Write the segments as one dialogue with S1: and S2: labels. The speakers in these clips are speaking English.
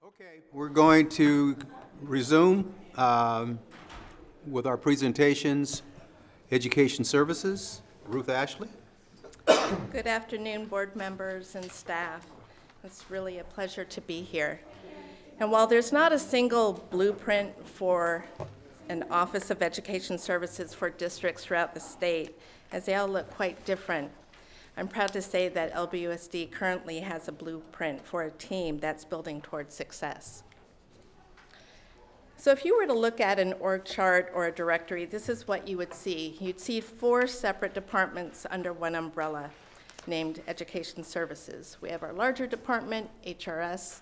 S1: Okay, we're going to resume with our presentations. Education Services, Ruth Ashley.
S2: Good afternoon, board members and staff. It's really a pleasure to be here. And while there's not a single blueprint for an Office of Education Services for districts throughout the state, as they all look quite different, I'm proud to say that LBUSD currently has a blueprint for a team that's building towards success. So if you were to look at an org chart or a directory, this is what you would see. You'd see 4 separate departments under one umbrella named Education Services. We have our larger department, HRS,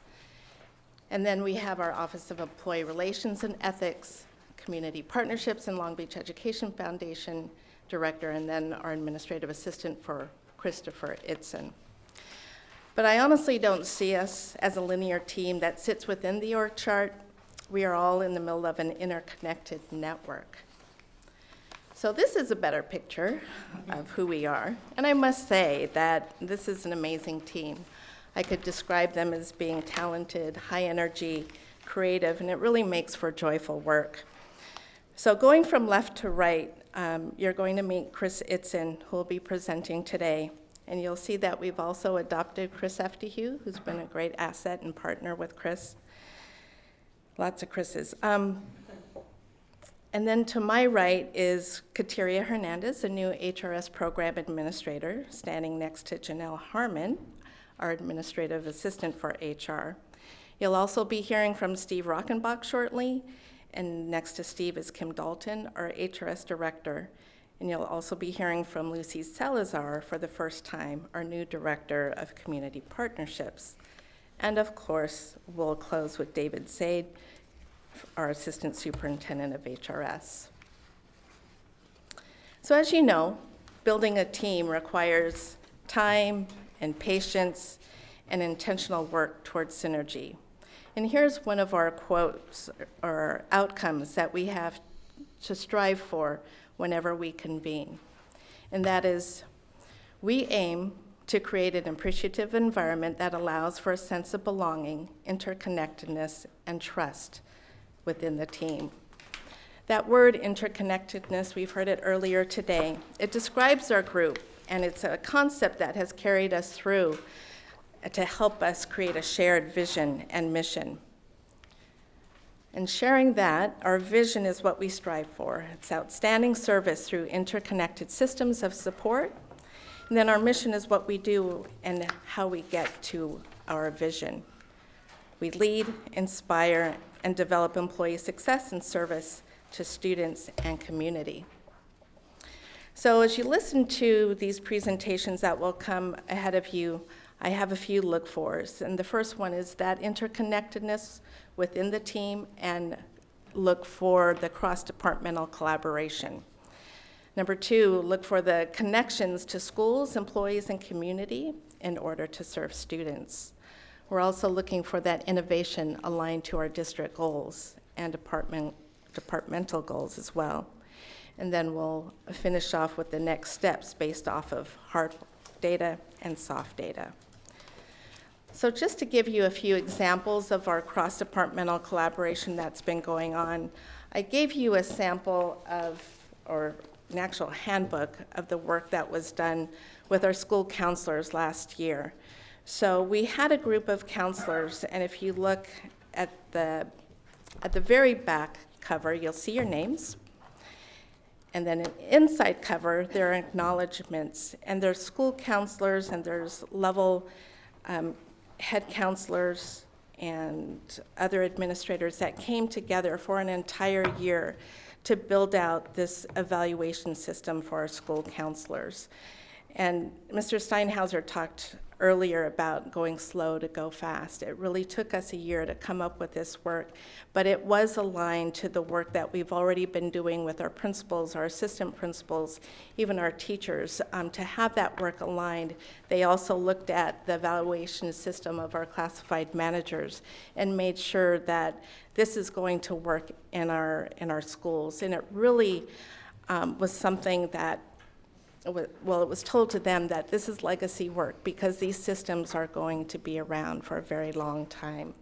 S2: and then we have our Office of Employee Relations and Ethics, Community Partnerships and Long Beach Education Foundation Director, and then our administrative assistant for Christopher Itzen. But I honestly don't see us as a linear team that sits within the org chart. We are all in the middle of an interconnected network. So this is a better picture of who we are, and I must say that this is an amazing team. I could describe them as being talented, high energy, creative, and it really makes for joyful work. So going from left to right, you're going to meet Chris Itzen, who will be presenting today. And you'll see that we've also adopted Chris Eftihu, who's been a great asset and partner with Chris. Lots of Chris's. And then to my right is Kateria Hernandez, a new HRS program administrator, standing next to Janelle Harmon, our administrative assistant for HR. You'll also be hearing from Steve Rokenbok shortly. And next to Steve is Kim Dalton, our HRS director. And you'll also be hearing from Lucy Salazar for the first time, our new director of community partnerships. And of course, we'll close with David Zaid, our assistant superintendent of HRS. So as you know, building a team requires time and patience and intentional work towards synergy. And here's one of our quotes or outcomes that we have to strive for whenever we convene. And that is, we aim to create an appreciative environment that allows for a sense of belonging, interconnectedness, and trust within the team. That word interconnectedness, we've heard it earlier today. It describes our group, and it's a concept that has carried us through to help us create a shared vision and mission. And sharing that, our vision is what we strive for. It's outstanding service through interconnected systems of support. And then our mission is what we do and how we get to our vision. We lead, inspire, and develop employee success and service to students and community. So as you listen to these presentations that will come ahead of you, I have a few look-fors, and the first one is that interconnectedness within the team and look for the cross-departmental collaboration. Number 2, look for the connections to schools, employees, and community in order to serve students. We're also looking for that innovation aligned to our district goals and departmental goals as well. And then we'll finish off with the next steps based off of hard data and soft data. So just to give you a few examples of our cross-departmental collaboration that's been going on, I gave you a sample of, or an actual handbook of the work that was done with our school counselors last year. So we had a group of counselors, and if you look at the very back cover, you'll see your names. And then an inside cover, there are acknowledgments, and there's school counselors, and there's level head counselors and other administrators that came together for an entire year to build out this evaluation system for our school counselors. And Mr. Steinhauser talked earlier about going slow to go fast. It really took us a year to come up with this work, but it was aligned to the work that we've already been doing with our principals, our assistant principals, even our teachers. To have that work aligned, they also looked at the evaluation system of our classified managers and made sure that this is going to work in our schools. And it really was something that it was told to them that this is legacy work because these systems are going to be around for a very long time.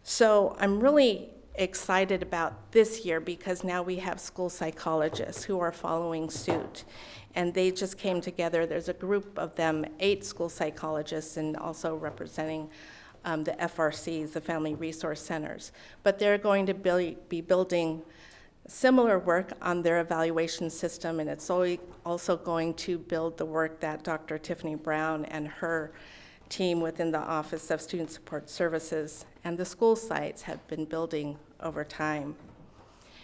S2: So I'm really excited about this year because now we have school psychologists who are following suit. And they just came together. There's a group of them, 8 school psychologists, and also representing the FRCs, the Family Resource Centers. But they're going to be building similar work on their evaluation system, and it's also going to build the work that Dr. Tiffany Brown and her team within the Office of Student Support Services and the school sites have been building over time.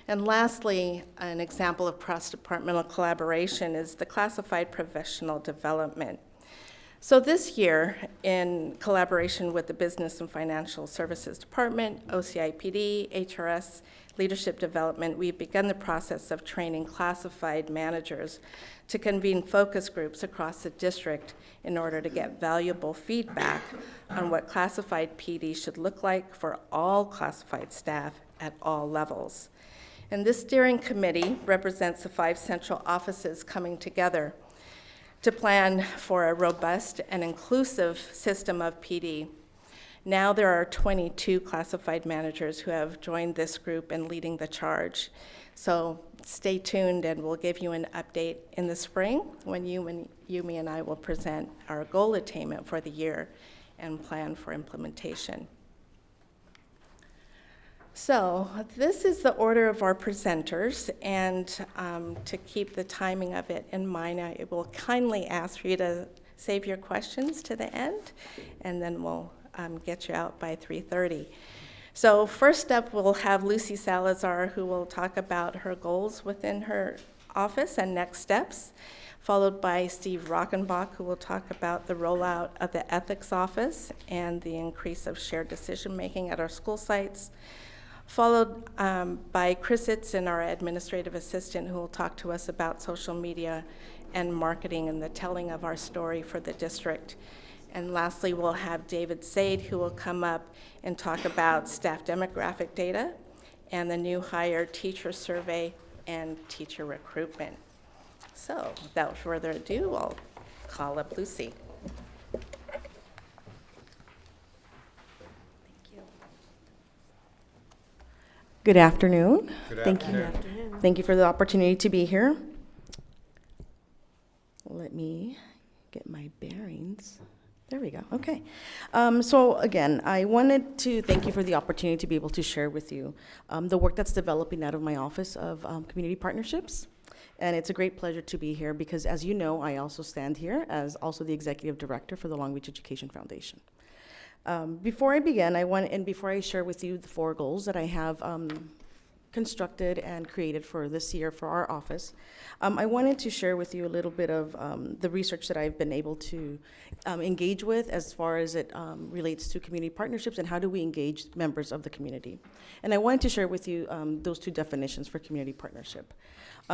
S2: And lastly, an example of cross-departmental collaboration is the classified professional development. So this year, in collaboration with the Business and Financial Services Department, OCIPD, HRS, Leadership Development, we've begun the process of training classified managers to convene focus groups across the district in order to get valuable feedback on what classified PD should look like for all classified staff at all levels. And this steering committee represents the 5 central offices coming together to plan for a robust and inclusive system of PD. Now there are 22 classified managers who have joined this group and leading the charge. So stay tuned and we'll give you an update in the spring when Yumi and I will present our goal attainment for the year and plan for implementation. So this is the order of our presenters, and to keep the timing of it in mind, I will kindly ask for you to save your questions to the end, and then we'll get you out by 3:30. So first up, we'll have Lucy Salazar, who will talk about her goals within her office and next steps, followed by Steve Rokenbok, who will talk about the rollout of the ethics office and the increase of shared decision-making at our school sites, followed by Chris Itzen, our administrative assistant, who will talk to us about social media and marketing and the telling of our story for the district. And lastly, we'll have David Said, who will come up and talk about staff demographic data and the new hire teacher survey and teacher recruitment. So without further ado, I'll call up Lucy.
S3: Good afternoon.
S1: Good afternoon.
S3: Thank you for the opportunity to be here. Let me get my bearings. There we go. Okay. So again, I wanted to thank you for the opportunity to be able to share with you the work that's developing out of my Office of Community Partnerships. And it's a great pleasure to be here because, as you know, I also stand here as also the Executive Director for the Long Beach Education Foundation. Before I begin, before I share with you the 4 goals that I have constructed and created for this year for our office, I wanted to share with you a little bit of the research that I've been able to engage with as far as it relates to community partnerships and how do we engage members of the community. And I wanted to share with you those 2 definitions for community partnership,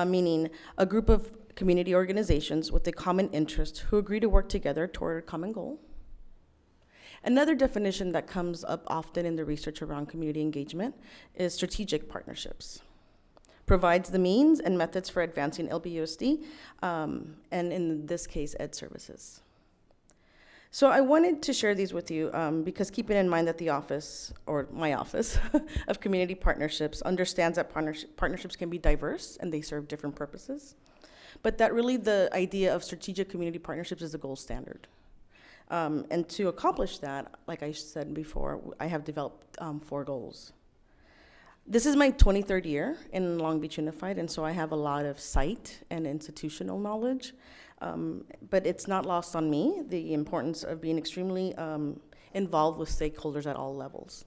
S3: meaning a group of community organizations with a common interest who agree to work together toward a common goal. Another definition that comes up often in the research around community engagement is strategic partnerships. Provides the means and methods for advancing LBUSD, and in this case, ed services. So I wanted to share these with you because keeping in mind that the office, or my office, of community partnerships understands that partnerships can be diverse and they serve different purposes, but that really the idea of strategic community partnerships is the gold standard. And to accomplish that, like I said before, I have developed 4 goals. This is my 23rd year in Long Beach Unified, and so I have a lot of site and institutional knowledge. But it's not lost on me, the importance of being extremely involved with stakeholders at all levels.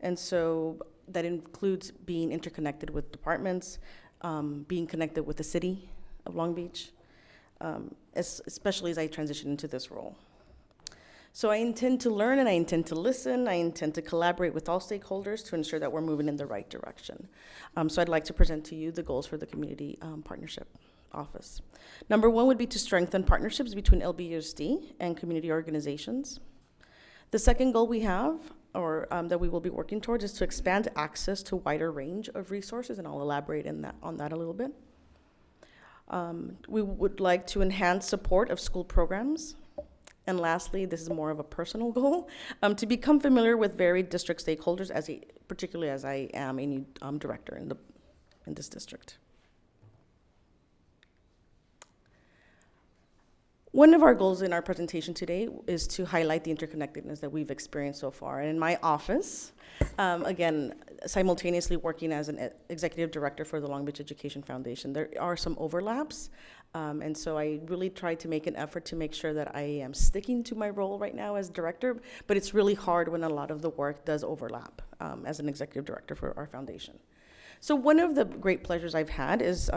S3: And so that includes being interconnected with departments, being connected with the city of Long Beach, especially as I transition into this role. So I intend to learn and I intend to listen. I intend to collaborate with all stakeholders to ensure that we're moving in the right direction. So I'd like to present to you the goals for the Community Partnership Office. Number 1 would be to strengthen partnerships between LBUSD and community organizations. The second goal we have, or that we will be working towards, is to expand access to a wider range of resources, and I'll elaborate on that a little bit. We would like to enhance support of school programs And lastly, this is more of a personal goal, to become familiar with varied district stakeholders, particularly as I am a new director in this district. One of our goals in our presentation today is to highlight the interconnectedness that we've experienced so far. And in my office, again, simultaneously working as an executive director for the Long Beach Education Foundation, there are some overlaps. And so I really try to make an effort to make sure that I am sticking to my role right now as director, but it's really hard when a lot of the work does overlap as an executive director for our foundation. So one of the great pleasures I've had is,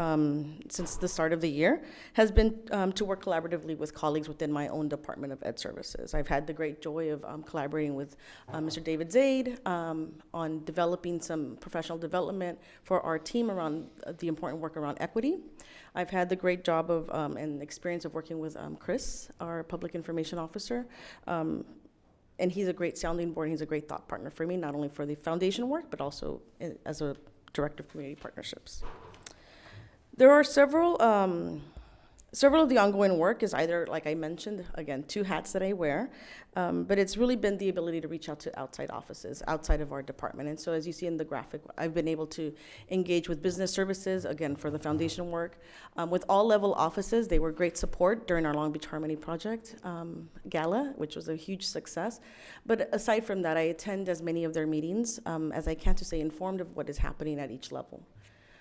S3: since the start of the year, has been to work collaboratively with colleagues within my own Department of Ed Services. I've had the great joy of collaborating with Mr. David Zaid on developing some professional development for our team around the important work around equity. I've had the great job of and experience of working with Chris, our Public Information Officer. And he's a great sounding board. He's a great thought partner for me, not only for the foundation work, but also as a Director of Community Partnerships. There are several of the ongoing work is either, like I mentioned, again, 2 hats that I wear, but it's really been the ability to reach out to outside offices, outside of our department. And so as you see in the graphic, I've been able to engage with business services, again, for the foundation work. With all level offices, they were great support during our Long Beach Harmony Project gala, which was a huge success. But aside from that, I attend as many of their meetings as I can to stay informed of what is happening at each level.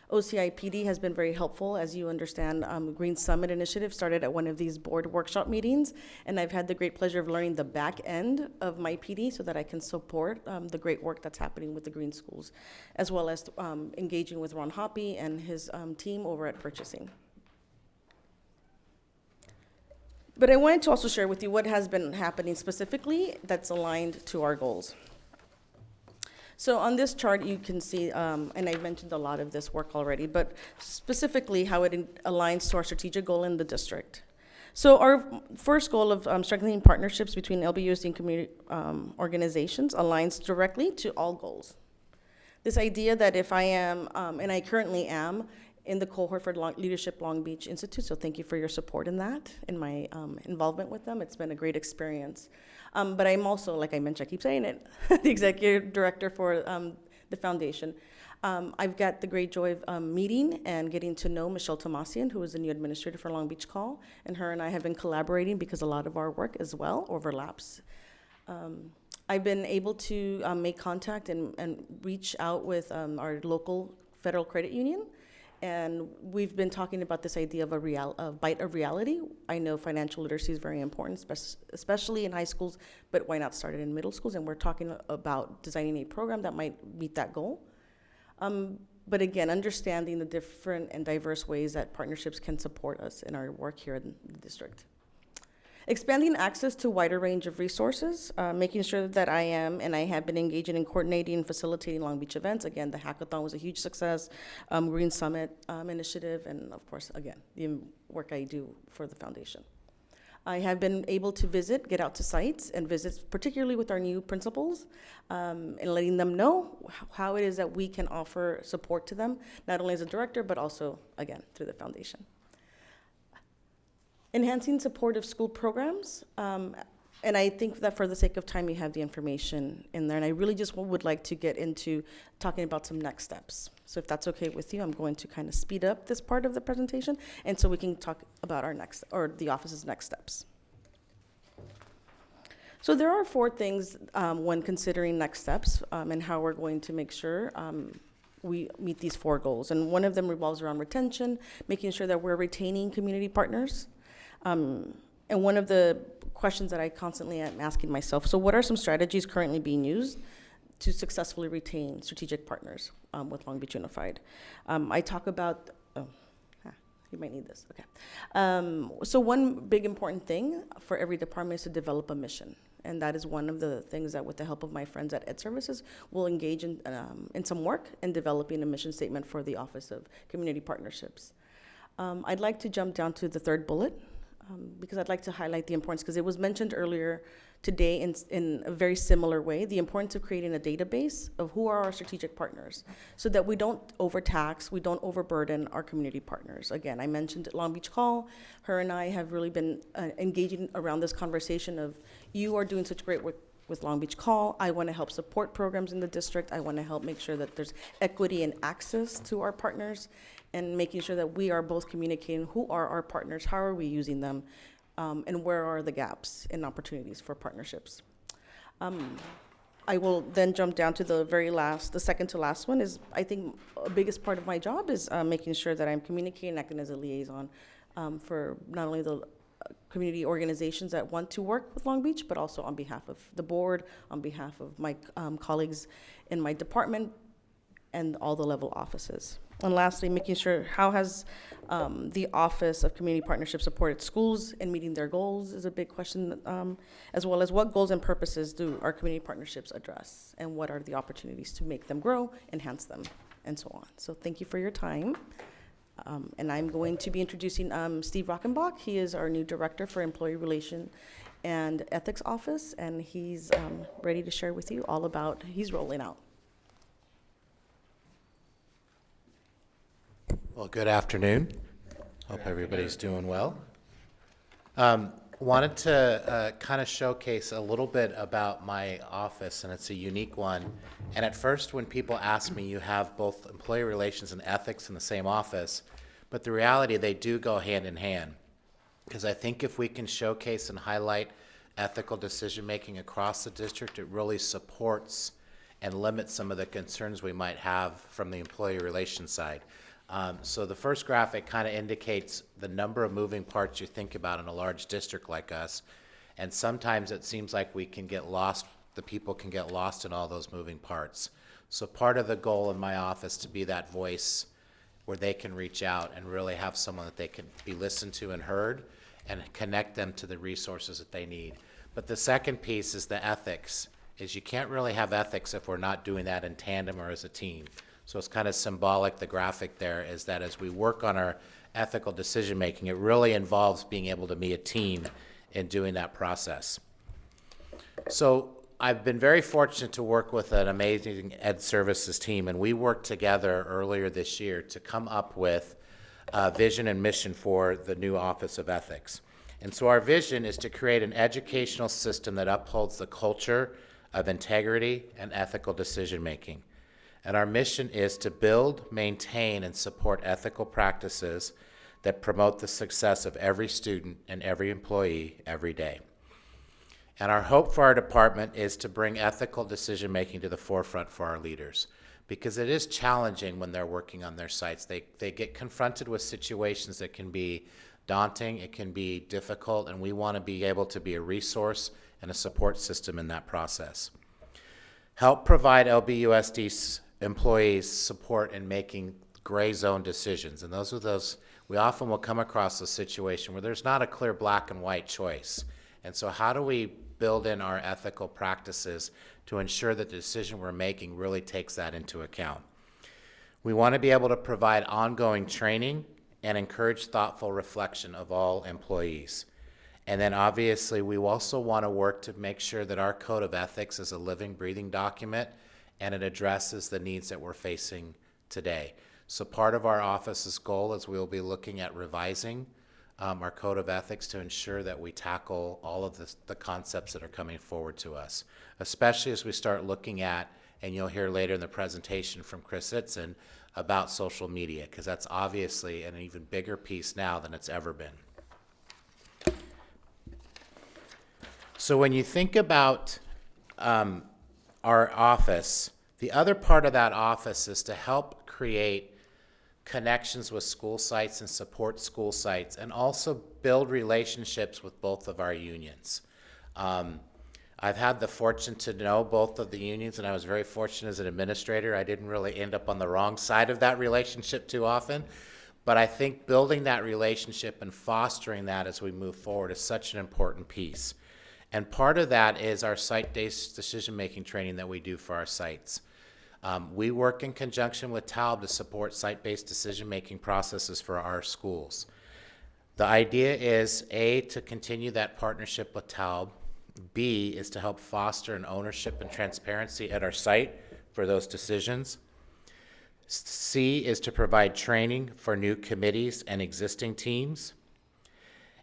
S3: OCI PD has been very helpful. As you understand, Green Summit Initiative started at one of these board workshop meetings, and I've had the great pleasure of learning the back end of my PD so that I can support the great work that's happening with the Green Schools, as well as engaging with Ron Hoppy and his team over at purchasing. But I wanted to also share with you what has been happening specifically that's aligned to our goals. So on this chart, you can see, and I've mentioned a lot of this work already, but specifically how it aligns to our strategic goal in the district. So our first goal of strengthening partnerships between LBUSD and community organizations aligns directly to all goals. This idea that if I am, and I currently am, in the cohort for Leadership Long Beach Institute, so thank you for your support in that, in my involvement with them. It's been a great experience. But I'm also, like I mentioned, I keep saying it, the executive director for the foundation. I've got the great joy of meeting and getting to know Michelle Tomasian, who is the new administrator for Long Beach Call, and her and I have been collaborating because a lot of our work as well overlaps. I've been able to make contact and reach out with our local federal credit union. And we've been talking about this idea of a bite of reality. I know financial literacy is very important, especially in high schools, but why not start it in middle schools? And we're talking about designing a program that might meet that goal. But again, understanding the different and diverse ways that partnerships can support us in our work here in the district. Expanding access to a wider range of resources, making sure that I am and I have been engaging in coordinating and facilitating Long Beach events. Again, the hackathon was a huge success, Green Summit initiative, and of course, again, the work I do for the foundation. I have been able to get out to sites and visit, particularly with our new principals, and letting them know how it is that we can offer support to them, not only as a director, but also, again, through the foundation. Enhancing supportive school programs, and I think that for the sake of time, you have the information in there, and I really just would like to get into talking about some next steps. So if that's okay with you, I'm going to kind of speed up this part of the presentation, and so we can talk about the office's next steps. So there are 4 things when considering next steps and how we're going to make sure we meet these 4 goals, and one of them revolves around retention, making sure that we're retaining community partners. And one of the questions that I constantly am asking myself, so what are some strategies currently being used to successfully retain strategic partners with Long Beach Unified? I talk about, you might need this, okay. So one big important thing for every department is to develop a mission. And that is one of the things that, with the help of my friends at Ed Services, we'll engage in some work in developing a mission statement for the Office of Community Partnerships. I'd like to jump down to the 3rd bullet, because I'd like to highlight the importance, because it was mentioned earlier today in a very similar way, the importance of creating a database of who are our strategic partners so that we don't overtax, we don't overburden our community partners. Again, I mentioned Long Beach Call. Her and I have really been engaging around this conversation of, you are doing such great work with Long Beach Call. I want to help support programs in the district. I want to help make sure that there's equity and access to our partners, and making sure that we are both communicating who are our partners, how are we using them, and where are the gaps and opportunities for partnerships. I will then jump down to the second to last one is, I think, a biggest part of my job is making sure that I'm communicating, acting as a liaison for not only the community organizations that want to work with Long Beach, but also on behalf of the board, on behalf of my colleagues in my department, and all the level offices. And lastly, making sure how has the Office of Community Partnership supported schools in meeting their goals is a big question, as well as what goals and purposes do our community partnerships address, and what are the opportunities to make them grow, enhance them, and so on. So thank you for your time. And I'm going to be introducing Steve Rokenbok. He is our new Director for Employee Relation and Ethics Office, and he's ready to share with you all about, he's rolling out.
S4: Well, good afternoon. Hope everybody's doing well. Wanted to kind of showcase a little bit about my office, and it's a unique one. And at first, when people ask me, you have both employee relations and ethics in the same office, but the reality, they do go hand in hand. Because I think if we can showcase and highlight ethical decision-making across the district, it really supports and limits some of the concerns we might have from the employee relations side. So the first graphic kind of indicates the number of moving parts you think about in a large district like us. And sometimes it seems like we can get lost, the people can get lost in all those moving parts. So part of the goal in my office to be that voice where they can reach out and really have someone that they can be listened to and heard, and connect them to the resources that they need. But the second piece is the ethics, is you can't really have ethics if we're not doing that in tandem or as a team. So it's kind of symbolic, the graphic there, is that as we work on our ethical decision-making, it really involves being able to be a team in doing that process. So I've been very fortunate to work with an amazing Ed Services team, and we worked together earlier this year to come up with a vision and mission for the new Office of Ethics. And so our vision is to create an educational system that upholds the culture of integrity and ethical decision-making. And our mission is to build, maintain, and support ethical practices that promote the success of every student and every employee every day. And our hope for our department is to bring ethical decision-making to the forefront for our leaders, because it is challenging when they're working on their sites. They get confronted with situations that can be daunting, it can be difficult, and we want to be able to be a resource and a support system in that process. Help provide LBUSD employees support in making gray zone decisions. And we often will come across a situation where there's not a clear black and white choice. And so how do we build in our ethical practices to ensure that the decision we're making really takes that into account? We want to be able to provide ongoing training and encourage thoughtful reflection of all employees. And then obviously we also want to work to make sure that our code of ethics is a living, breathing document, and it addresses the needs that we're facing today. So part of our office's goal is we'll be looking at revising our code of ethics to ensure that we tackle all of the concepts that are coming forward to us, especially as we start looking at, and you'll hear later in the presentation from Chris Itzen, about social media, because that's obviously an even bigger piece now than it's ever been. So when you think about our office, the other part of that office is to help create connections with school sites and support school sites, and also build relationships with both of our unions. I've had the fortune to know both of the unions, and I was very fortunate as an administrator. I didn't really end up on the wrong side of that relationship too often, but I think building that relationship and fostering that as we move forward is such an important piece. And part of that is our site-based decision-making training that we do for our sites. We work in conjunction with TALB to support site-based decision-making processes for our schools. The idea is, A, to continue that partnership with TALB, B is to help foster an ownership and transparency at our site for those decisions. C is to provide training for new committees and existing teams.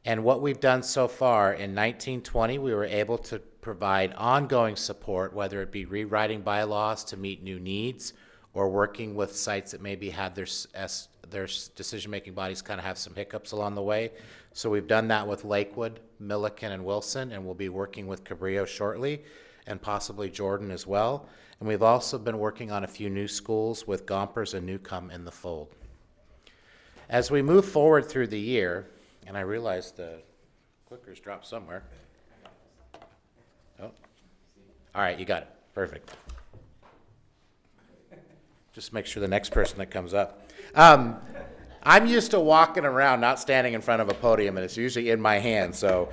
S4: And what we've done so far, in 1920, we were able to provide ongoing support, whether it be rewriting bylaws to meet new needs or working with sites that maybe had their decision-making bodies kind of have some hiccups along the way. So we've done that with Lakewood, Milliken, and Wilson, and we'll be working with Cabrillo shortly, and possibly Jordan as well. And we've also been working on a few new schools with Gompers and Newcomb in the fold. As we move forward through the year, and I realize the clicker's dropped somewhere. Oh, all right, you got it. Perfect. Just make sure the next person that comes up. I'm used to walking around, not standing in front of a podium, and it's usually in my hand. So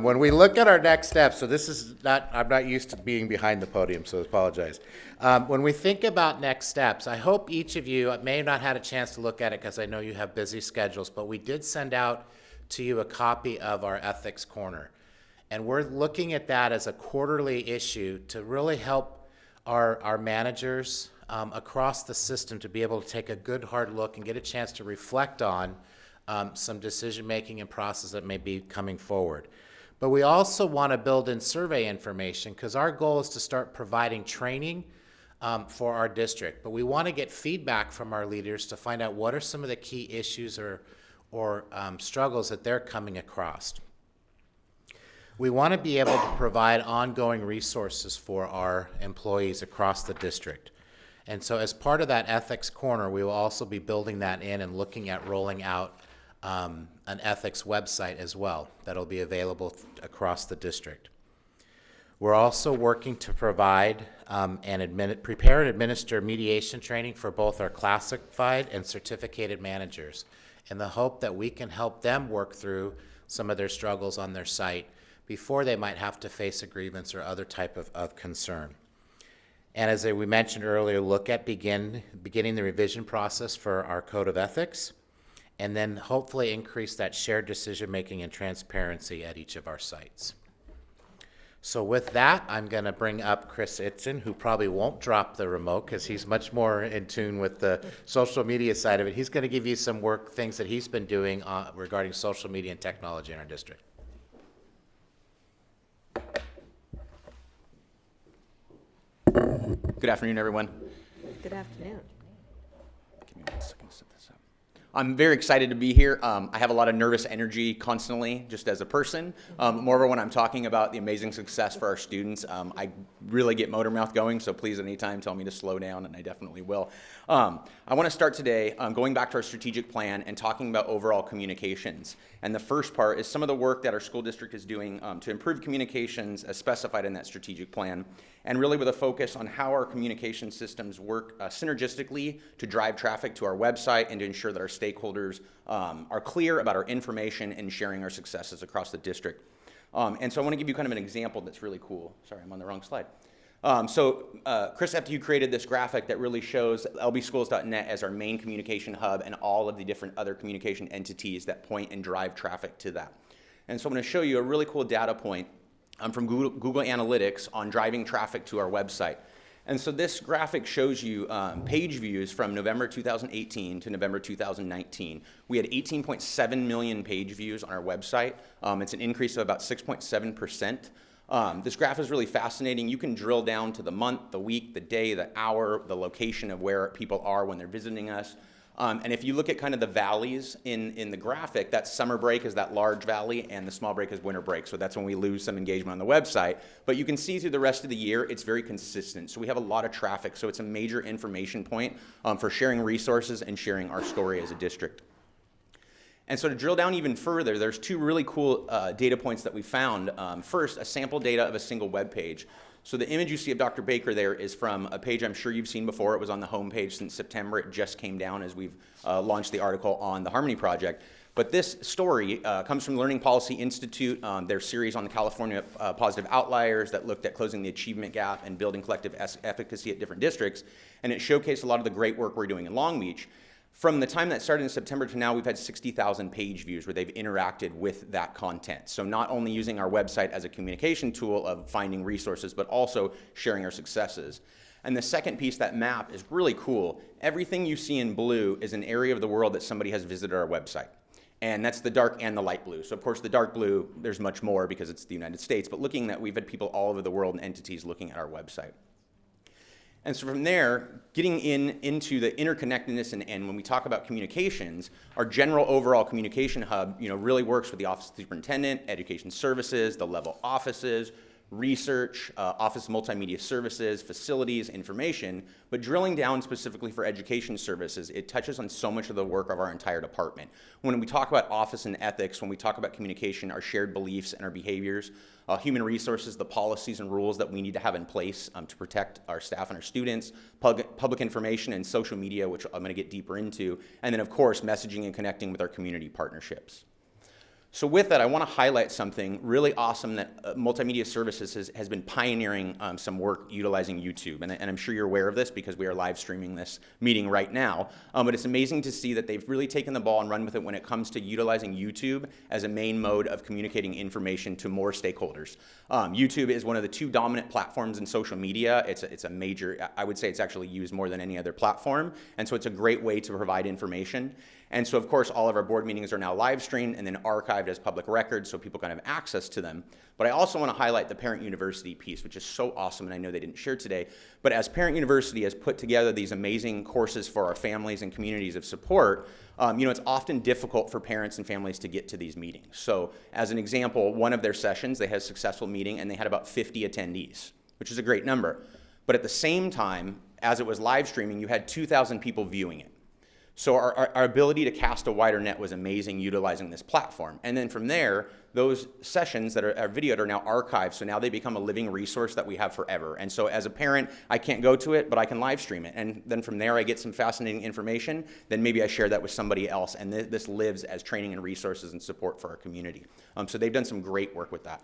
S4: when we look at our next steps, so this is not, I'm not used to being behind the podium, so I apologize. When we think about next steps, I hope each of you may have not had a chance to look at it because I know you have busy schedules, but we did send out to you a copy of our Ethics Corner. And we're looking at that as a quarterly issue to really help our managers across the system to be able to take a good hard look and get a chance to reflect on some decision-making and process that may be coming forward. But we also want to build in survey information because our goal is to start providing training for our district. But we want to get feedback from our leaders to find out what are some of the key issues or struggles that they're coming across. We want to be able to provide ongoing resources for our employees across the district. And so as part of that Ethics Corner, we will also be building that in and looking at rolling out an ethics website as well that'll be available across the district. We're also working to provide prepare and administer mediation training for both our classified and certificated managers in the hope that we can help them work through some of their struggles on their site before they might have to face a grievance or other type of concern. And as we mentioned earlier, look at beginning the revision process for our Code of Ethics, and then hopefully increase that shared decision-making and transparency at each of our sites. So with that, I'm going to bring up Chris Itzen, who probably won't drop the remote because he's much more in tune with the social media side of it. He's going to give you some things that he's been doing regarding social media and technology in our district.
S5: Good afternoon, everyone.
S6: Good afternoon.
S5: Give me 1 second to set this up. I'm very excited to be here. I have a lot of nervous energy constantly, just as a person. Moreover, when I'm talking about the amazing success for our students, I really get motor mouth going, so please anytime tell me to slow down, and I definitely will. I want to start today going back to our strategic plan and talking about overall communications. And the first part is some of the work that our school district is doing to improve communications as specified in that strategic plan, and really with a focus on how our communication systems work synergistically to drive traffic to our website and to ensure that our stakeholders are clear about our information and sharing our successes across the district. And so I want to give you kind of an example that's really cool. Sorry, I'm on the wrong slide. Chris FTU created this graphic that really shows lbschools.net as our main communication hub and all of the different other communication entities that point and drive traffic to that. And so I'm going to show you a really cool data point from Google Analytics on driving traffic to our website. And so this graphic shows you page views from November 2018 to November 2019. We had 18.7 million page views on our website. It's an increase of about 6.7%. This graph is really fascinating. You can drill down to the month, the week, the day, the hour, the location of where people are when they're visiting us. And if you look at kind of the valleys in the graphic, that summer break is that large valley and the small break is winter break. So that's when we lose some engagement on the website. But you can see through the rest of the year, it's very consistent. So we have a lot of traffic. So it's a major information point for sharing resources and sharing our story as a district. And so to drill down even further, there's two really cool data points that we found. First, a sample data of a single web page. So the image you see of Dr. Baker there is from a page I'm sure you've seen before. It was on the homepage since September. It just came down as we've launched the article on the Harmony Project. But this story comes from Learning Policy Institute, their series on the California positive outliers that looked at closing the achievement gap and building collective efficacy at different districts. And it showcased a lot of the great work we're doing in Long Beach. From the time that started in September to now, we've had 60,000 page views where they've interacted with that content. So not only using our website as a communication tool of finding resources, but also sharing our successes. And the second piece, that map, is really cool. Everything you see in blue is an area of the world that somebody has visited our website. And that's the dark and the light blue. So of course the dark blue, there's much more because it's the United States, but looking at, we've had people all over the world and entities looking at our website. And so from there, getting into the interconnectedness, and when we talk about communications, our general overall communication hub, really works with the Office of the Superintendent, Education Services, the level offices, research, Office of Multimedia Services, facilities, information, but drilling down specifically for education services, it touches on so much of the work of our entire department. When we talk about office and ethics, when we talk about communication, our shared beliefs and our behaviors, human resources, the policies and rules that we need to have in place to protect our staff and our students, public information and social media, which I'm going to get deeper into, and then of course messaging and connecting with our community partnerships. So with that, I want to highlight something really awesome that Multimedia Services has been pioneering some work utilizing YouTube. And I'm sure you're aware of this because we are live streaming this meeting right now. But it's amazing to see that they've really taken the ball and run with it when it comes to utilizing YouTube as a main mode of communicating information to more stakeholders. YouTube is one of the two dominant platforms in social media. It's a major, I would say it's actually used more than any other platform. And so it's a great way to provide information. And so, of course, all of our board meetings are now live streamed and then archived as public records so people can have access to them. But I also want to highlight the Parent University piece, which is so awesome, and I know they didn't share today. But as Parent University has put together these amazing courses for our families and communities of support, it's often difficult for parents and families to get to these meetings. So as an example, one of their sessions, they had a successful meeting, and they had about 50 attendees, which is a great number. But at the same time, as it was live streaming, you had 2,000 people viewing it. So our ability to cast a wider net was amazing utilizing this platform. And then from there, those sessions that are videoed are now archived, so now they become a living resource that we have forever. And so as a parent, I can't go to it, but I can live stream it. And then from there, I get some fascinating information. Then maybe I share that with somebody else, and this lives as training and resources and support for our community. So they've done some great work with that.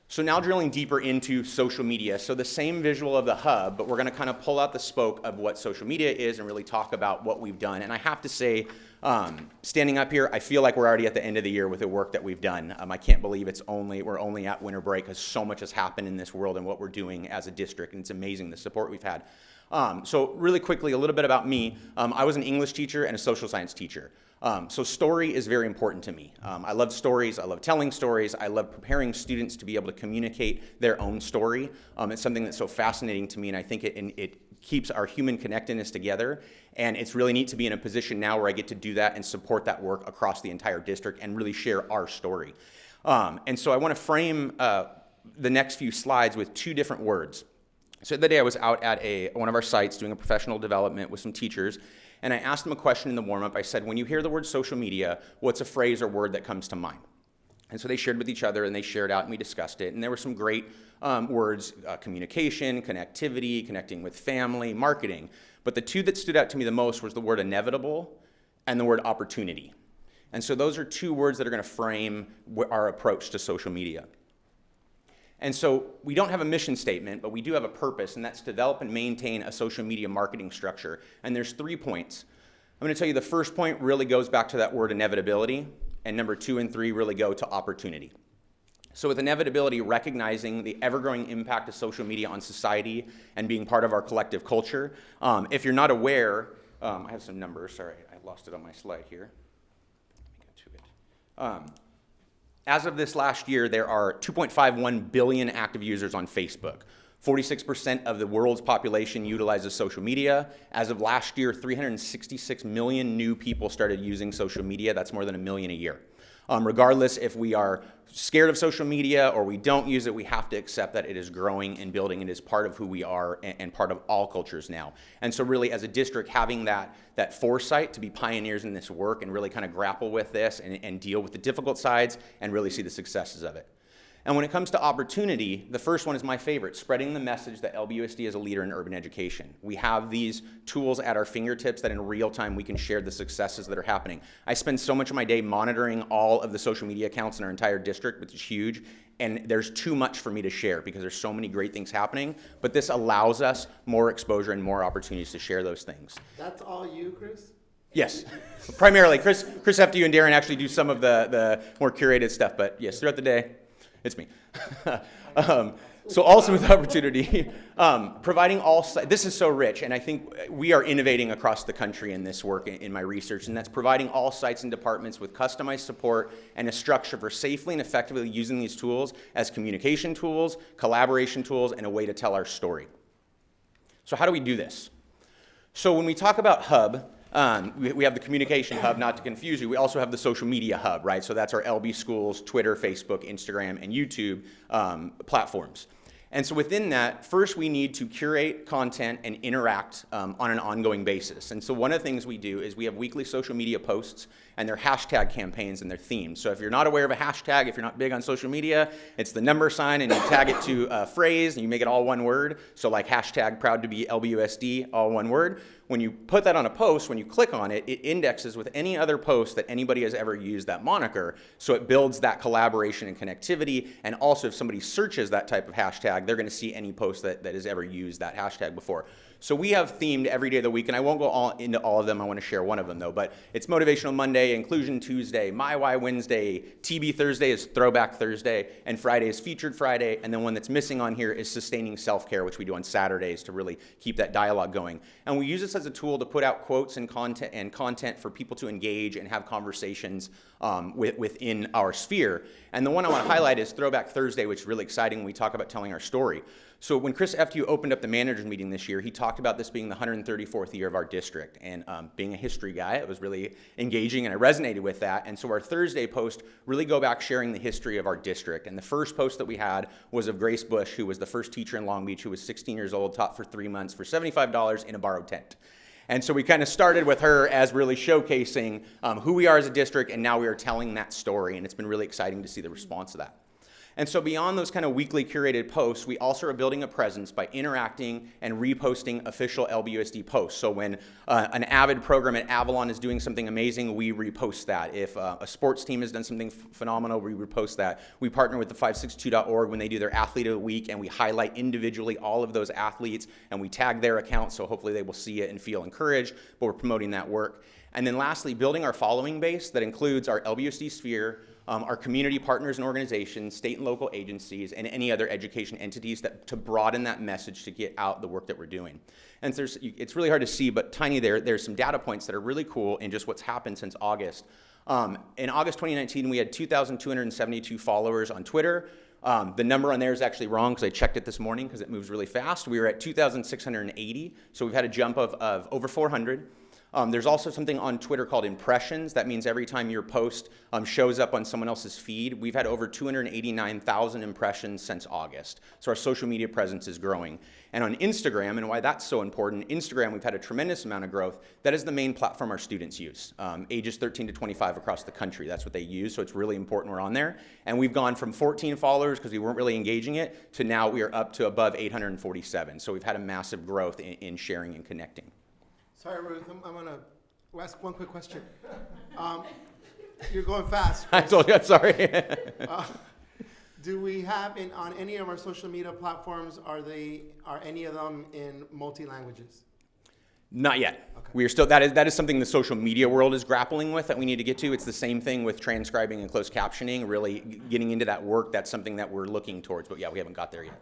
S5: So now drilling deeper into social media. So the same visual of the hub, but we're going to kind of pull out the spoke of what social media is and really talk about what we've done. And I have to say, standing up here, I feel like we're already at the end of the year with the work that we've done. I can't believe we're only at winter break because so much has happened in this world and what we're doing as a district, and it's amazing the support we've had. So really quickly, a little bit about me. I was an English teacher and a social science teacher. So story is very important to me. I love stories, I love telling stories, I love preparing students to be able to communicate their own story. It's something that's so fascinating to me, and I think it keeps our human connectedness together, and it's really neat to be in a position now where I get to do that and support that work across the entire district and really share our story. And so I want to frame the next few slides with two different words. So the other day I was out at one of our sites doing a professional development with some teachers, and I asked them a question in the warm-up. I said, when you hear the word social media, what's a phrase or word that comes to mind? And so they shared with each other, and they shared out, and we discussed it. And there were some great words, communication, connectivity, connecting with family, marketing. But the two that stood out to me the most was the word inevitable and the word opportunity. And so those are two words that are going to frame our approach to social media. And so we don't have a mission statement, but we do have a purpose, and that's to develop and maintain a social media marketing structure. And there's 3 points. I'm going to tell you the first point really goes back to that word inevitability, and number 2 and 3 really go to opportunity. So with inevitability, recognizing the ever-growing impact of social media on society and being part of our collective culture. If you're not aware, I have some numbers. Sorry, I lost it on my slide here. Let me go to it. As of this last year, there are 2.51 billion active users on Facebook. 46% of the world's population utilizes social media. As of last year, 366 million new people started using social media. That's more than 1 million a year. Regardless if we are scared of social media or we don't use it, we have to accept that it is growing and building. It is part of who we are and part of all cultures now. And so really as a district, having that foresight to be pioneers in this work and really kind of grapple with this and deal with the difficult sides and really see the successes of it. And when it comes to opportunity, the first one is my favorite, spreading the message that LBUSD is a leader in urban education. We have these tools at our fingertips that in real time we can share the successes that are happening. I spend so much of my day monitoring all of the social media accounts in our entire district, which is huge, and there's too much for me to share because there's so many great things happening, but this allows us more exposure and more opportunities to share those things.
S6: That's all you, Chris?
S5: Yes, primarily. Chris after you and Darren actually do some of the more curated stuff, but yes, throughout the day, it's me. So also with opportunity, providing this is so rich, and I think we are innovating across the country in this work in my research, and that's providing all sites and departments with customized support and a structure for safely and effectively using these tools as communication tools, collaboration tools, and a way to tell our story. So how do we do this? So when we talk about hub, we have the communication hub, not to confuse you. We also have the social media hub, right? So that's our LB Schools, Twitter, Facebook, Instagram, and YouTube platforms. And so within that, first we need to curate content and interact on an ongoing basis. And so one of the things we do is we have weekly social media posts, and they're hashtag campaigns and they're themed. So if you're not aware of a hashtag, if you're not big on social media, it's the number sign and you tag it to a phrase and you make it all one word. So like hashtag proud to be LBUSD, all one word. When you put that on a post, when you click on it, it indexes with any other post that anybody has ever used that moniker. So it builds that collaboration and connectivity. And also if somebody searches that type of hashtag, they're going to see any post that has ever used that hashtag before. So we have themed every day of the week, and I won't go into all of them. I want to share one of them, though. But it's Motivational Monday, Inclusion Tuesday, My Why Wednesday, TB Thursday is Throwback Thursday, and Friday is Featured Friday. And then one that's missing on here is Sustaining Self-Care, which we do on Saturdays to really keep that dialogue going. And we use this as a tool to put out quotes and content for people to engage and have conversations within our sphere. And the one I want to highlight is Throwback Thursday, which is really exciting when we talk about telling our story. So when Chris FTU opened up the managers meeting this year, he talked about this being the 134th year of our district. And being a history guy, it was really engaging and I resonated with that. And so our Thursday post really go back sharing the history of our district. And the first post that we had was of Grace Bush, who was the first teacher in Long Beach, who was 16 years old, taught for 3 months for $75 in a borrowed tent. And so we kind of started with her as really showcasing who we are as a district, and now we are telling that story. And it's been really exciting to see the response to that. And so beyond those kind of weekly curated posts, we also are building a presence by interacting and reposting official LBUSD posts. So when an AVID program at Avalon is doing something amazing, we repost that. If a sports team has done something phenomenal, we repost that. We partner with the 562.org when they do their Athlete of the Week, and we highlight individually all of those athletes, and we tag their accounts, so hopefully they will see it and feel encouraged, but we're promoting that work. And then lastly, building our following base that includes our LBUSD sphere, our community partners and organizations, state and local agencies, and any other education entities to broaden that message to get out the work that we're doing. And it's really hard to see, but tiny there's some data points that are really cool in just what's happened since August. In August 2019, we had 2,272 followers on Twitter. The number on there is actually wrong because I checked it this morning because it moves really fast. We were at 2,680, so we've had a jump of over 400. There's also something on Twitter called impressions. That means every time your post shows up on someone else's feed, we've had over 289,000 impressions since August. So our social media presence is growing. And on Instagram, and why that's so important, Instagram, we've had a tremendous amount of growth. That is the main platform our students use. Ages 13 to 25 across the country, that's what they use, so it's really important we're on there. And we've gone from 14 followers, because we weren't really engaging it, to now we are up to above 847. So we've had a massive growth in sharing and connecting.
S6: Sorry, Ruth, I'm going to ask one quick question. You're going fast.
S5: I told you, I'm sorry.
S6: Do we have on any of our social media platforms, are any of them in multi-languages?
S5: Not yet.
S6: Okay.
S5: We are still, that is something the social media world is grappling with that we need to get to. It's the same thing with transcribing and closed captioning, really getting into that work. That's something that we're looking towards, but yeah, we haven't got there yet.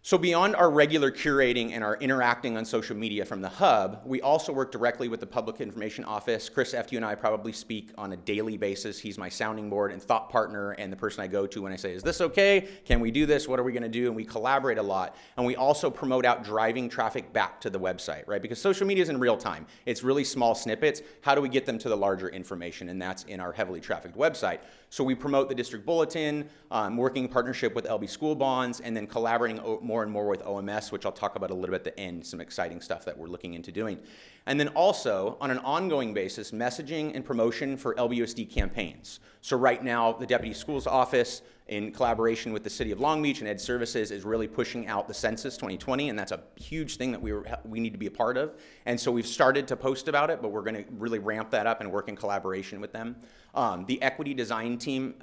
S5: So beyond our regular curating and our interacting on social media from the hub, we also work directly with the Public Information Office. Chris FTU and I probably speak on a daily basis. He's my sounding board and thought partner and the person I go to when I say, is this okay? Can we do this? What are we going to do? And we collaborate a lot. And we also promote out driving traffic back to the website, right? Because social media is in real time. It's really small snippets. How do we get them to the larger information? And that's in our heavily trafficked website. So we promote the district bulletin, working in partnership with LB School Bonds, and then collaborating more and more with OMS, which I'll talk about a little bit at the end, some exciting stuff that we're looking into doing. And then also, on an ongoing basis, messaging and promotion for LBUSD campaigns. So right now, the Deputy Schools Office in collaboration with the City of Long Beach and Ed Services, is really pushing out the Census 2020, and that's a huge thing that we need to be a part of. And so we've started to post about it, but we're going to really ramp that up and work in collaboration with them. The Equity Design Team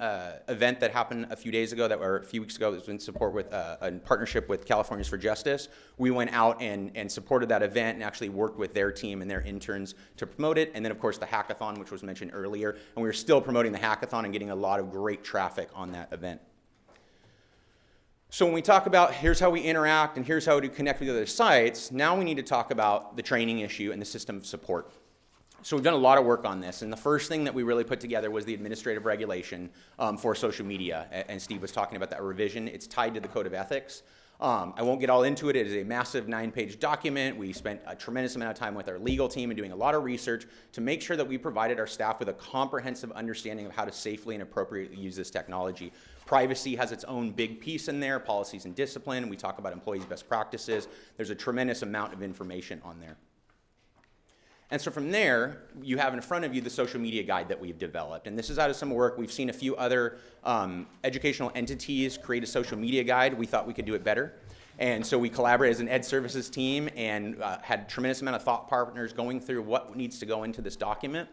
S5: event that happened a few weeks ago, that was in support with a partnership with Californians for Justice. We went out and supported that event and actually worked with their team and their interns to promote it. And then, of course, the hackathon, which was mentioned earlier. And we're still promoting the hackathon and getting a lot of great traffic on that event. So when we talk about here's how we interact and here's how we connect with other sites, now we need to talk about the training issue and the system of support. So we've done a lot of work on this, and the first thing that we really put together was the administrative regulation for social media, and Steve was talking about that revision. It's tied to the Code of Ethics. I won't get all into it. It is a massive 9-page document. We spent a tremendous amount of time with our legal team and doing a lot of research to make sure that we provided our staff with a comprehensive understanding of how to safely and appropriately use this technology. Privacy has its own big piece in there, policies and discipline. We talk about employees' best practices. There's a tremendous amount of information on there. And so from there, you have in front of you the social media guide that we've developed. And this is out of some work. We've seen a few other educational entities create a social media guide. We thought we could do it better. And so we collaborated as an Ed Services team and had a tremendous amount of thought partners going through what needs to go into this document.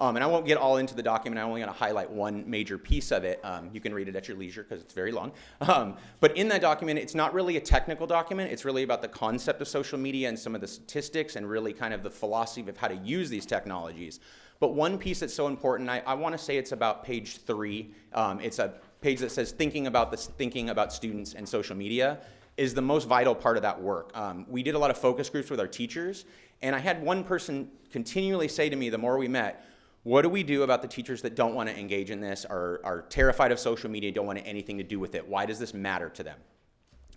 S5: And I won't get all into the document. I'm only going to highlight one major piece of it. You can read it at your leisure because it's very long. But in that document, it's not really a technical document. It's really about the concept of social media and some of the statistics and really kind of the philosophy of how to use these technologies. But one piece that's so important, I want to say it's about page 3. It's a page that says thinking about students and social media is the most vital part of that work. We did a lot of focus groups with our teachers, and I had one person continually say to me the more we met, what do we do about the teachers that don't want to engage in this, are terrified of social media, don't want anything to do with it? Why does this matter to them?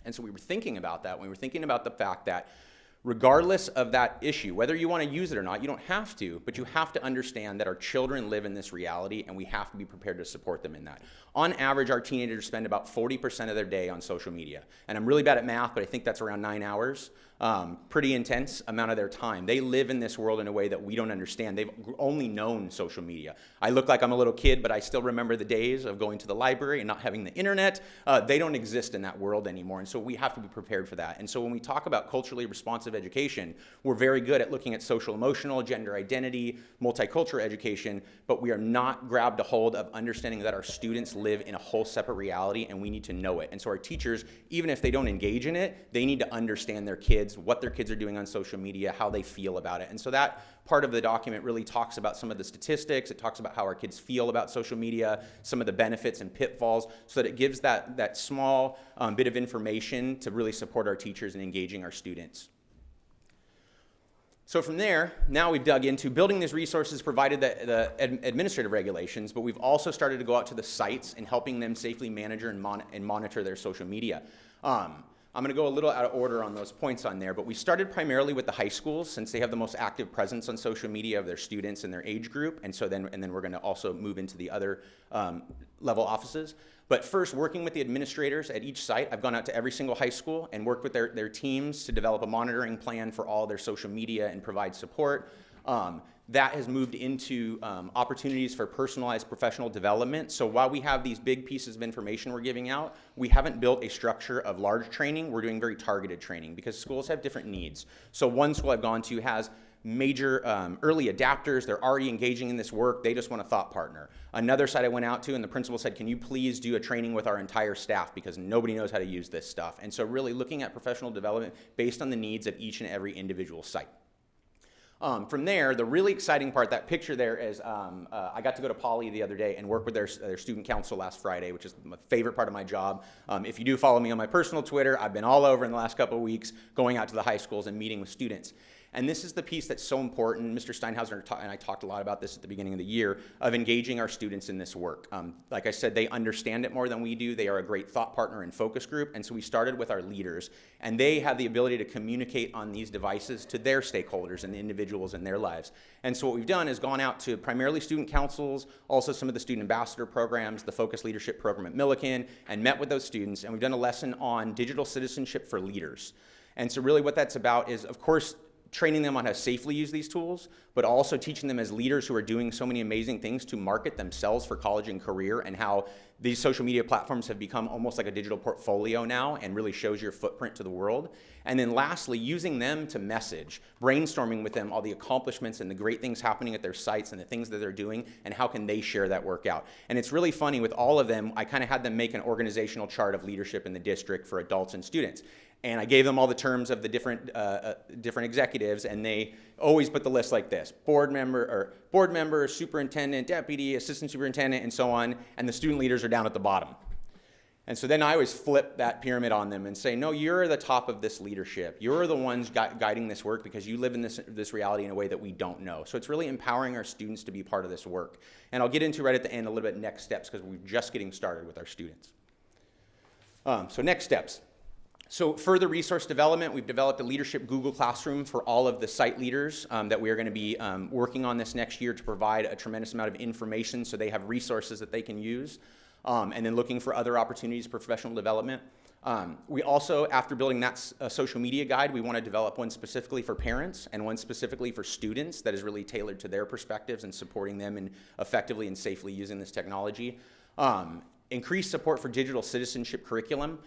S5: And so we were thinking about that. We were thinking about the fact that regardless of that issue, whether you want to use it or not, you don't have to, but you have to understand that our children live in this reality and we have to be prepared to support them in that. On average, our teenagers spend about 40% of their day on social media. And I'm really bad at math, but I think that's around 9 hours. Pretty intense amount of their time. They live in this world in a way that we don't understand. They've only known social media. I look like I'm a little kid, but I still remember the days of going to the library and not having the internet. They don't exist in that world anymore, and so we have to be prepared for that. And so when we talk about culturally responsive education, we're very good at looking at social emotional, gender identity, multicultural education, but we are not grabbed a hold of understanding that our students live in a whole separate reality and we need to know it. And so our teachers, even if they don't engage in it, they need to understand their kids, what their kids are doing on social media, how they feel about it. And so that part of the document really talks about some of the statistics. It talks about how our kids feel about social media, some of the benefits and pitfalls, so that it gives that small bit of information to really support our teachers in engaging our students. So from there, now we've dug into building these resources, provided the administrative regulations, but we've also started to go out to the sites and helping them safely manage and monitor their social media. I'm going to go a little out of order on those points on there, but we started primarily with the high schools since they have the most active presence on social media of their students and their age group, and then we're going to also move into the other level offices. But first, working with the administrators at each site, I've gone out to every single high school and worked with their teams to develop a monitoring plan for all their social media and provide support. That has moved into opportunities for personalized professional development. So while we have these big pieces of information we're giving out, we haven't built a structure of large training. We're doing very targeted training because schools have different needs. So one school I've gone to has major early adapters. They're already engaging in this work. They just want a thought partner. Another site I went out to and the principal said, can you please do a training with our entire staff because nobody knows how to use this stuff. And so really looking at professional development based on the needs of each and every individual site. From there, the really exciting part, that picture there is, I got to go to Poly the other day and work with their student council last Friday, which is my favorite part of my job. If you do follow me on my personal Twitter, I've been all over in the last couple of weeks going out to the high schools and meeting with students. And this is the piece that's so important. Mr. Steinhauser and I talked a lot about this at the beginning of the year, of engaging our students in this work. Like I said, they understand it more than we do. They are a great thought partner and focus group. And so we started with our leaders. And they have the ability to communicate on these devices to their stakeholders and the individuals in their lives. And so what we've done is gone out to primarily student councils, also some of the student ambassador programs, the focus leadership program at Millikan, and met with those students. And we've done a lesson on digital citizenship for leaders. And so really what that's about is, of course, training them on how to safely use these tools, but also teaching them as leaders who are doing so many amazing things to market themselves for college and career, and how these social media platforms have become almost like a digital portfolio now and really shows your footprint to the world. And then lastly, using them to message, brainstorming with them all the accomplishments and the great things happening at their sites and the things that they're doing and how can they share that work out. And it's really funny with all of them, I kind of had them make an organizational chart of leadership in the district for adults and students. And I gave them all the terms of the different executives, and they always put the list like this: board member, superintendent, deputy, assistant superintendent, and so on, and the student leaders are down at the bottom. And so then I always flip that pyramid on them and say, no, you're the top of this leadership. You're the ones guiding this work because you live in this reality in a way that we don't know. So it's really empowering our students to be part of this work. And I'll get into right at the end a little bit next steps, because we're just getting started with our students. So next steps. So further resource development, we've developed a leadership Google Classroom for all of the site leaders that we are going to be working on this next year to provide a tremendous amount of information so they have resources that they can use, and then looking for other opportunities for professional development. We also, after building that social media guide, we want to develop one specifically for parents and one specifically for students that is really tailored to their perspectives and supporting them in effectively and safely using this technology. Increased support for digital citizenship curriculum.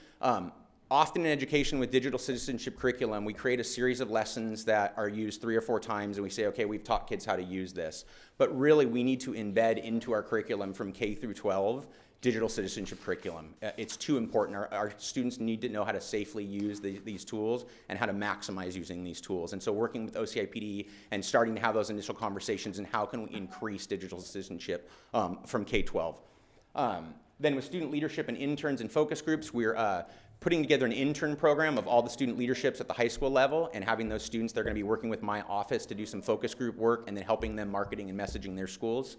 S5: Often in education with digital citizenship curriculum, we create a series of lessons that are used 3 or 4 times, and we say, okay, we've taught kids how to use this. But really, we need to embed into our curriculum from K through 12 digital citizenship curriculum. It's too important. Our students need to know how to safely use these tools and how to maximize using these tools. And so working with OCIPD and starting to have those initial conversations and how can we increase digital citizenship from K-12. Then with student leadership and interns and focus groups, we're putting together an intern program of all the student leaderships at the high school level and having those students, they're going to be working with my office to do some focus group work and then helping them marketing and messaging their schools.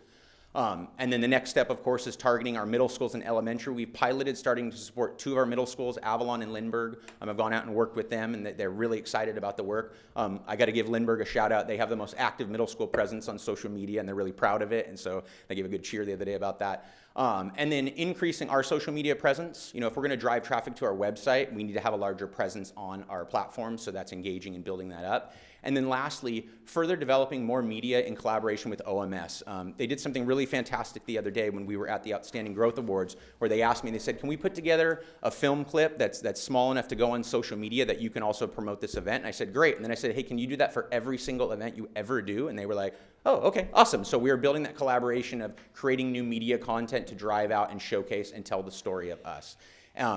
S5: And then the next step, of course, is targeting our middle schools and elementary. We've piloted starting to support 2 of our middle schools, Avalon and Lindbergh. I've gone out and worked with them, and they're really excited about the work. I got to give Lindbergh a shout out. They have the most active middle school presence on social media, and they're really proud of it. And so they gave a good cheer the other day about that. And then increasing our social media presence. You know, if we're going to drive traffic to our website, we need to have a larger presence on our platform, so that's engaging and building that up. And then lastly, further developing more media in collaboration with OMS. They did something really fantastic the other day when we were at the Outstanding Growth Awards, where they asked me, they said, can we put together a film clip that's small enough to go on social media that you can also promote this event? And I said, great. And then I said, hey, can you do that for every single event you ever do? And they were like, oh, okay, awesome. So we are building that collaboration of creating new media content to drive out and showcase and tell the story of us.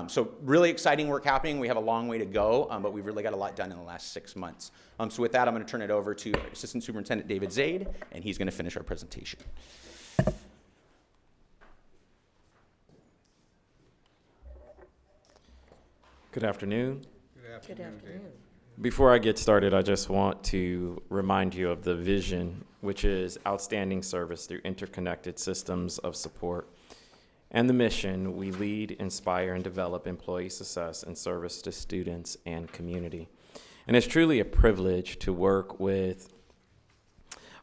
S5: So really exciting work happening. We have a long way to go, but we've really got a lot done in the last 6 months. So with that, I'm going to turn it over to Assistant Superintendent David Zaid, and he's going to finish our presentation.
S7: Good afternoon.
S2: Good afternoon.
S7: Before I get started, I just want to remind you of the vision, which is outstanding service through interconnected systems of support. And the mission, we lead, inspire, and develop employee success and service to students and community. And it's truly a privilege to work with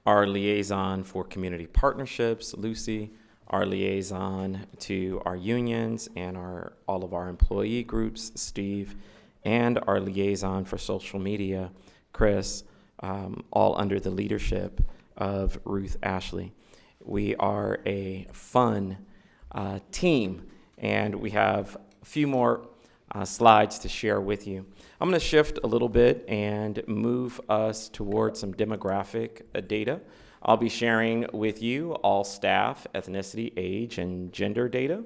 S7: our liaison for community partnerships, Lucy, our liaison to our unions and all of our employee groups, Steve, and our liaison for social media, Chris, all under the leadership of Ruth Ashley. We are a fun team, and we have a few more slides to share with you. I'm going to shift a little bit and move us towards some demographic data. I'll be sharing with you all staff, ethnicity, age, and gender data,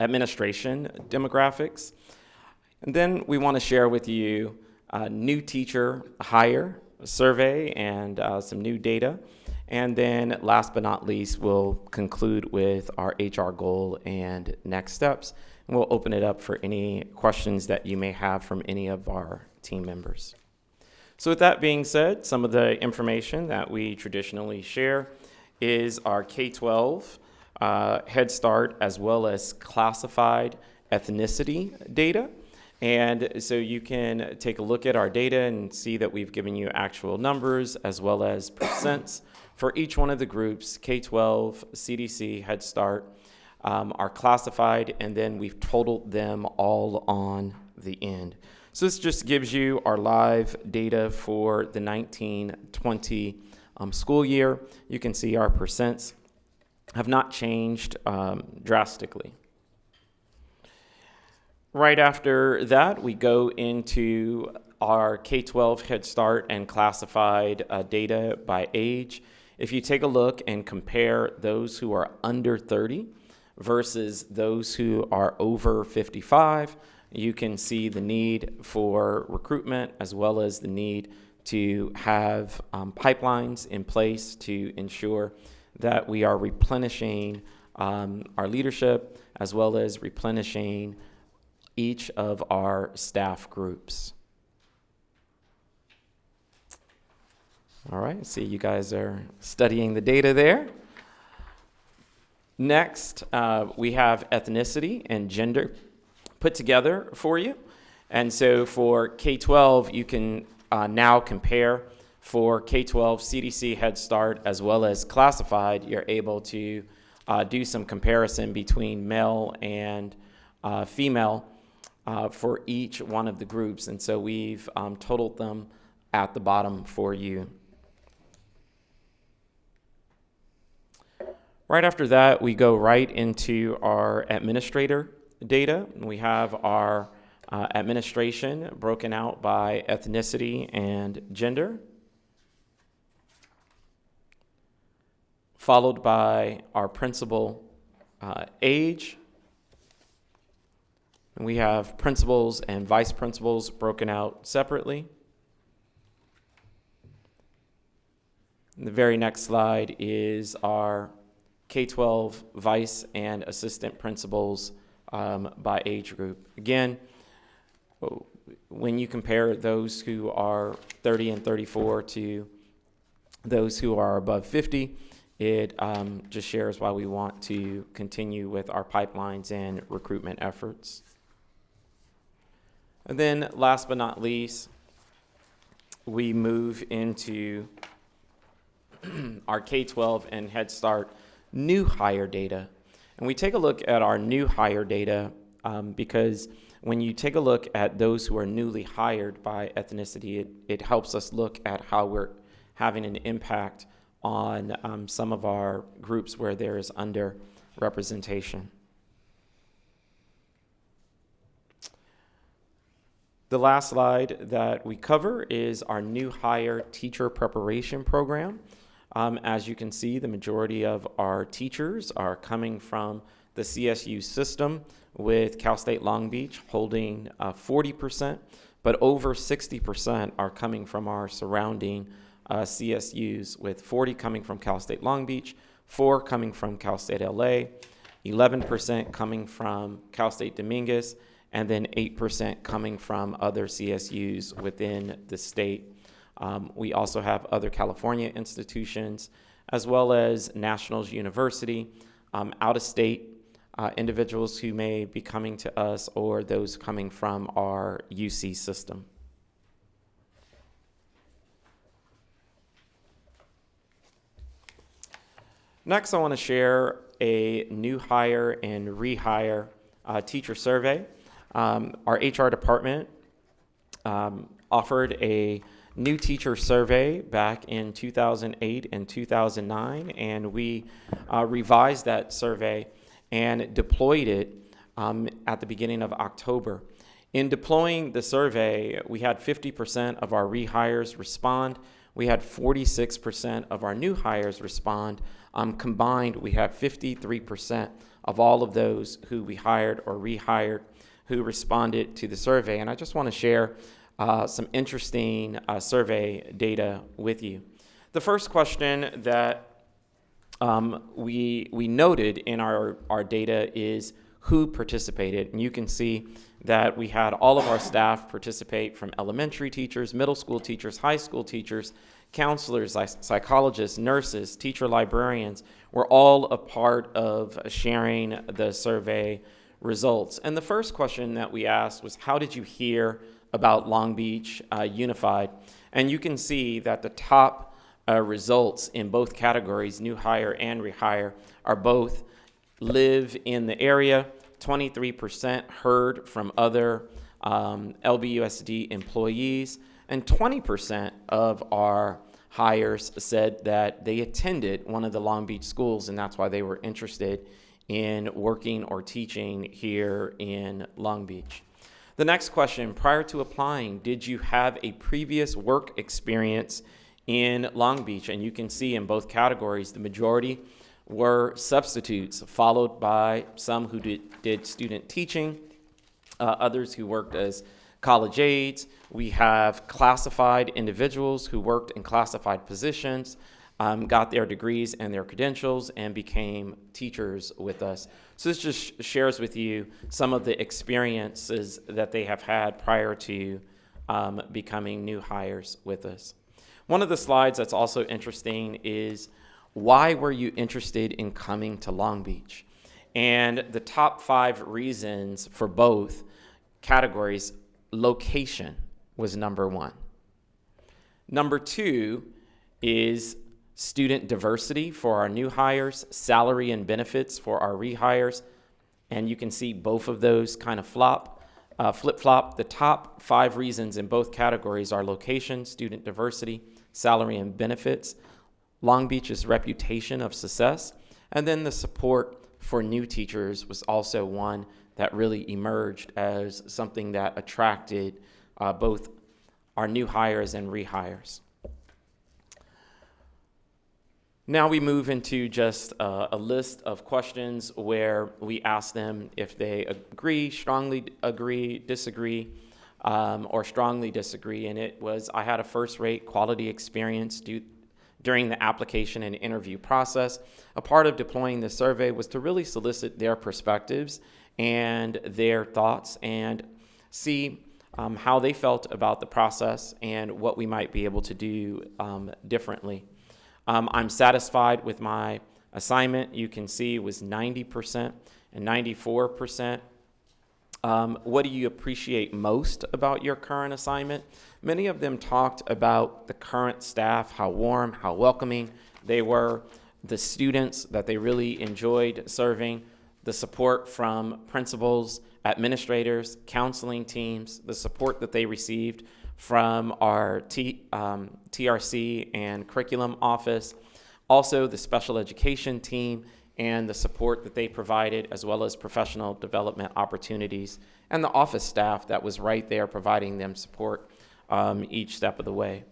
S7: administration demographics, and then we want to share with you new teacher hire survey and some new data. And then last but not least, we'll conclude with our HR goal and next steps. And we'll open it up for any questions that you may have from any of our team members. So with that being said, some of the information that we traditionally share is our K-12 Head Start as well as classified ethnicity data. And so you can take a look at our data and see that we've given you actual numbers as well as percents for each one of the groups, K-12, CDC, Head Start, are classified, and then we've totaled them all on the end. So this just gives you our live data for the 1920 school year. You can see our percents have not changed drastically. Right after that, we go into our K-12 Head Start and classified data by age. If you take a look and compare those who are under 30 versus those who are over 55, you can see the need for recruitment as well as the need to have pipelines in place to ensure that we are replenishing our leadership as well as replenishing each of our staff groups. All right, see you guys are studying the data there. Next, we have ethnicity and gender put together for you. And so for K-12, you can now compare for K-12 CDC Head Start as well as classified. You're able to do some comparison between male and female for each one of the groups. And so we've totaled them at the bottom for you. Right after that, we go right into our administrator data. We have our administration broken out by ethnicity and gender, followed by our principal age. And we have principals and vice principals broken out separately. And the very next slide is our K-12 vice and assistant principals by age group. Again, when you compare those who are 30 and 34 to those who are above 50, it just shares why we want to continue with our pipelines and recruitment efforts. And then last but not least, we move into our K-12 and Head Start new hire data. And we take a look at our new hire data because when you take a look at those who are newly hired by ethnicity, it helps us look at how we're having an impact on some of our groups where there is underrepresentation. The last slide that we cover is our new hire teacher preparation program. As you can see, the majority of our teachers are coming from the CSU system, with Cal State Long Beach holding 40%, but over 60% are coming from our surrounding CSUs, with 40 coming from Cal State Long Beach, 4 coming from Cal State LA, 11% coming from Cal State Dominguez, and then 8% coming from other CSUs within the state. We also have other California institutions, as well as Nationals University, out-of-state individuals who may be coming to us, or those coming from our UC system. Next, I want to share a new hire and rehire teacher survey. Our HR department offered a new teacher survey back in 2008 and 2009, and we revised that survey and deployed it at the beginning of October. In deploying the survey, we had 50% of our rehires respond. We had 46% of our new hires respond. Combined, we have 53% of all of those who we hired or rehired who responded to the survey. And I just want to share some interesting survey data with you. The first question that we noted in our data is who participated. And you can see that we had all of our staff participate, from elementary teachers, middle school teachers, high school teachers, counselors, psychologists, nurses, teacher librarians. Were all a part of sharing the survey results. And the first question that we asked was, how did you hear about Long Beach Unified? And you can see that the top results in both categories, new hire and rehire, are both live in the area. 23% heard from other LBUSD employees, and 20% of our hires said that they attended one of the Long Beach schools, and that's why they were interested in working or teaching here in Long Beach. The next question, prior to applying, did you have a previous work experience in Long Beach? And you can see in both categories, the majority were substitutes, followed by some who did student teaching, others who worked as college aides. We have classified individuals who worked in classified positions, got their degrees and their credentials, and became teachers with us. So this just shares with you some of the experiences that they have had prior to becoming new hires with us. One of the slides that's also interesting is, why were you interested in coming to Long Beach? And the top 5 reasons for both categories, location was number 1. Number 2 is student diversity for our new hires, salary and benefits for our rehires. And you can see both of those kind of flip-flop. The top 5 reasons in both categories are location, student diversity, salary and benefits, Long Beach's reputation of success, and then the support for new teachers was also one that really emerged as something that attracted both our new hires and rehires. Now we move into just a list of questions where we ask them if they agree, strongly agree, disagree, or strongly disagree. And it was, I had a first-rate quality experience during the application and interview process. A part of deploying the survey was to really solicit their perspectives and their thoughts and see how they felt about the process and what we might be able to do differently. I'm satisfied with my assignment. You can see it was 90% and 94%. What do you appreciate most about your current assignment? Many of them talked about the current staff, how warm, how welcoming they were, the students that they really enjoyed serving, the support from principals, administrators, counseling teams, the support that they received from our TRC and curriculum office, also the special education team, and the support that they provided, as well as professional development opportunities, and the office staff that was right there providing them support each step of the way.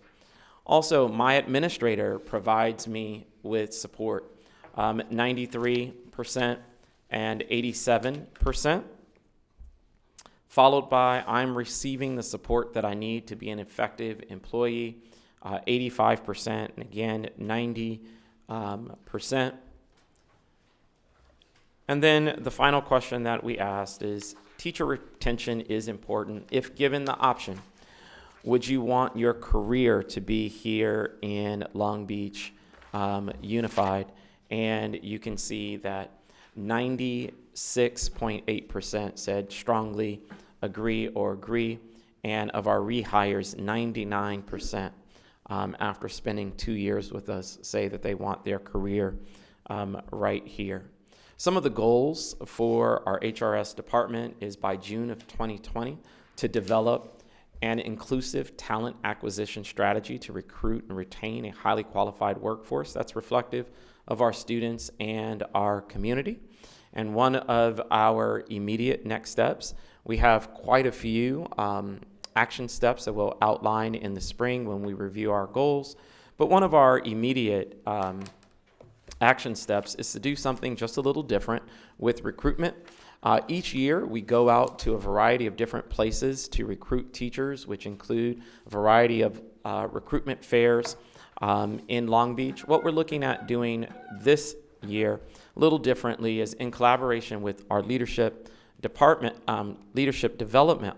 S7: Also, my administrator provides me with support, 93% and 87%, followed by I'm receiving the support that I need to be an effective employee, 85%, and again, 90%. And then the final question that we asked is, teacher retention is important. If given the option, would you want your career to be here in Long Beach Unified? And you can see that 96.8% said strongly agree or agree, and of our rehires, 99% after spending 2 years with us say that they want their career right here. Some of the goals for our HRS department is by June of 2020 to develop an inclusive talent acquisition strategy to recruit and retain a highly qualified workforce that's reflective of our students and our community. And one of our immediate next steps, we have quite a few action steps that we'll outline in the spring when we review our goals. But one of our immediate action steps is to do something just a little different with recruitment. Each year, we go out to a variety of different places to recruit teachers, which include a variety of recruitment fairs in Long Beach. What we're looking at doing this year a little differently is in collaboration with our leadership development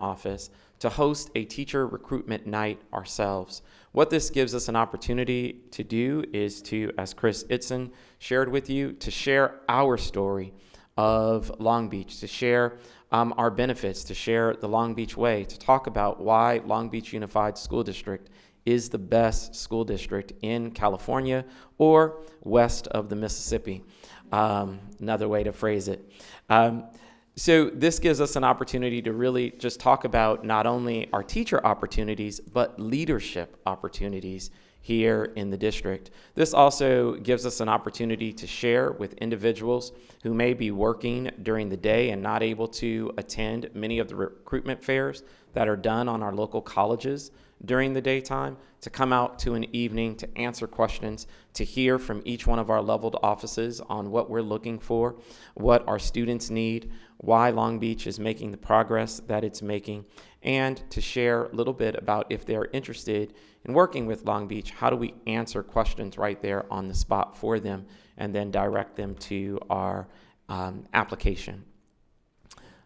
S7: office to host a teacher recruitment night ourselves. What this gives us an opportunity to do is to, as Chris Itzen shared with you, to share our story of Long Beach, to share our benefits, to share the Long Beach way, to talk about why Long Beach Unified School District is the best school district in California or west of the Mississippi. Another way to phrase it. So this gives us an opportunity to really just talk about not only our teacher opportunities, but leadership opportunities here in the district. This also gives us an opportunity to share with individuals who may be working during the day and not able to attend many of the recruitment fairs that are done on our local colleges during the daytime, to come out to an evening to answer questions, to hear from each one of our leveled offices on what we're looking for, what our students need, why Long Beach is making the progress that it's making, and to share a little bit about if they're interested in working with Long Beach, how do we answer questions right there on the spot for them and then direct them to our application.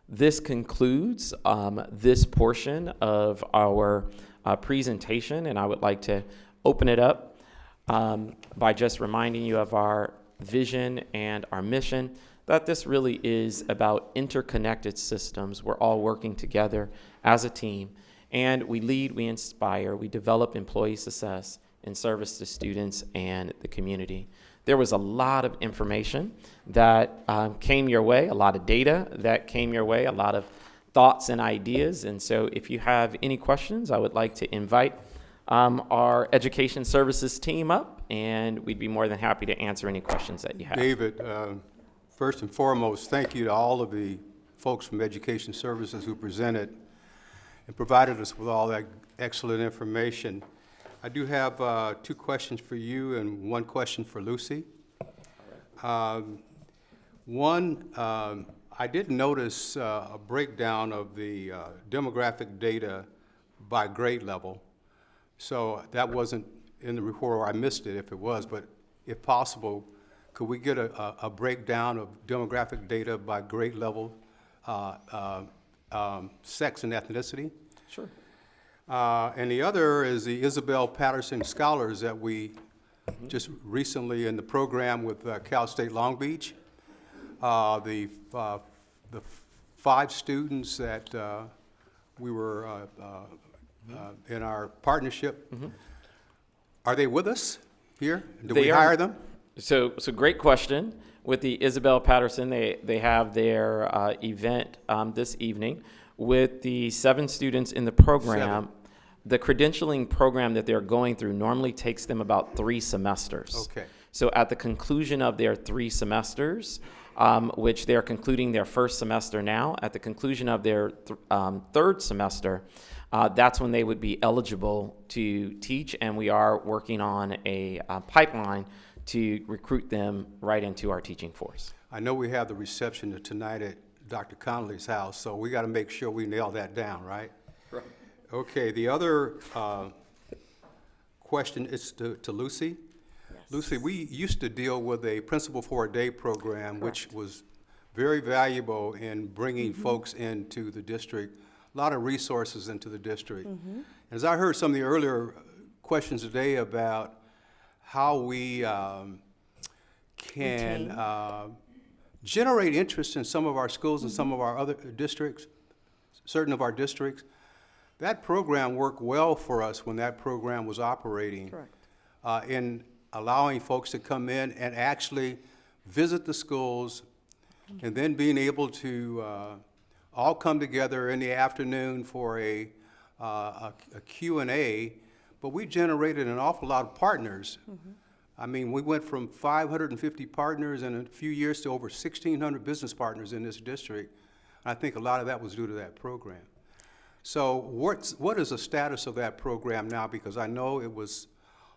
S7: This concludes this portion of our presentation, and I would like to open it up by just reminding you of our vision and our mission, that this really is about interconnected systems. We're all working together as a team, and we lead, we inspire, we develop employee success in service to students and the community. There was a lot of information that came your way, a lot of data that came your way, a lot of thoughts and ideas. And so if you have any questions, I would like to invite our education services team up, and we'd be more than happy to answer any questions that you have.
S1: David, first and foremost, thank you to all of the folks from Education Services who presented and provided us with all that excellent information. I do have 2 questions for you and 1 question for Lucy. One, I did notice a breakdown of the demographic data by grade level. So that wasn't in the report, or I missed it if it was, but if possible, could we get a breakdown of demographic data by grade level, sex and ethnicity?
S7: Sure.
S1: And the other is the Isabel Patterson Scholars that we just recently in the program with Cal State Long Beach. The 5 students that we were in our partnership, are they with us here? Do we hire them?
S7: So great question. With the Isabel Patterson, they have their event this evening. With the 7 students in the program,
S1: 7.
S7: The credentialing program that they're going through normally takes them about 3 semesters.
S1: Okay.
S7: So at the conclusion of their 3 semesters, which they're concluding their first semester now, at the conclusion of their 3rd semester, that's when they would be eligible to teach, and we are working on a pipeline to recruit them right into our teaching force.
S1: I know we have the reception tonight at Dr. Connolly's house, so we got to make sure we nail that down, right? Right. Okay, the other question is to Lucy. Yes. Lucy, we used to deal with a Principal for a Day program, which was very valuable in bringing folks into the district, a lot of resources into the district. As I heard some of the earlier questions today about how we can generate interest in some of our schools and some of our other districts, certain of our districts. That program worked well for us when that program was operating. Correct. In allowing folks to come in and actually visit the schools, and then being able to all come together in the afternoon for a Q&A, but we generated an awful lot of partners. I mean, we went from 550 partners in a few years to over 1,600 business partners in this district. I think a lot of that was due to that program. So what is the status of that program now? Because I know it was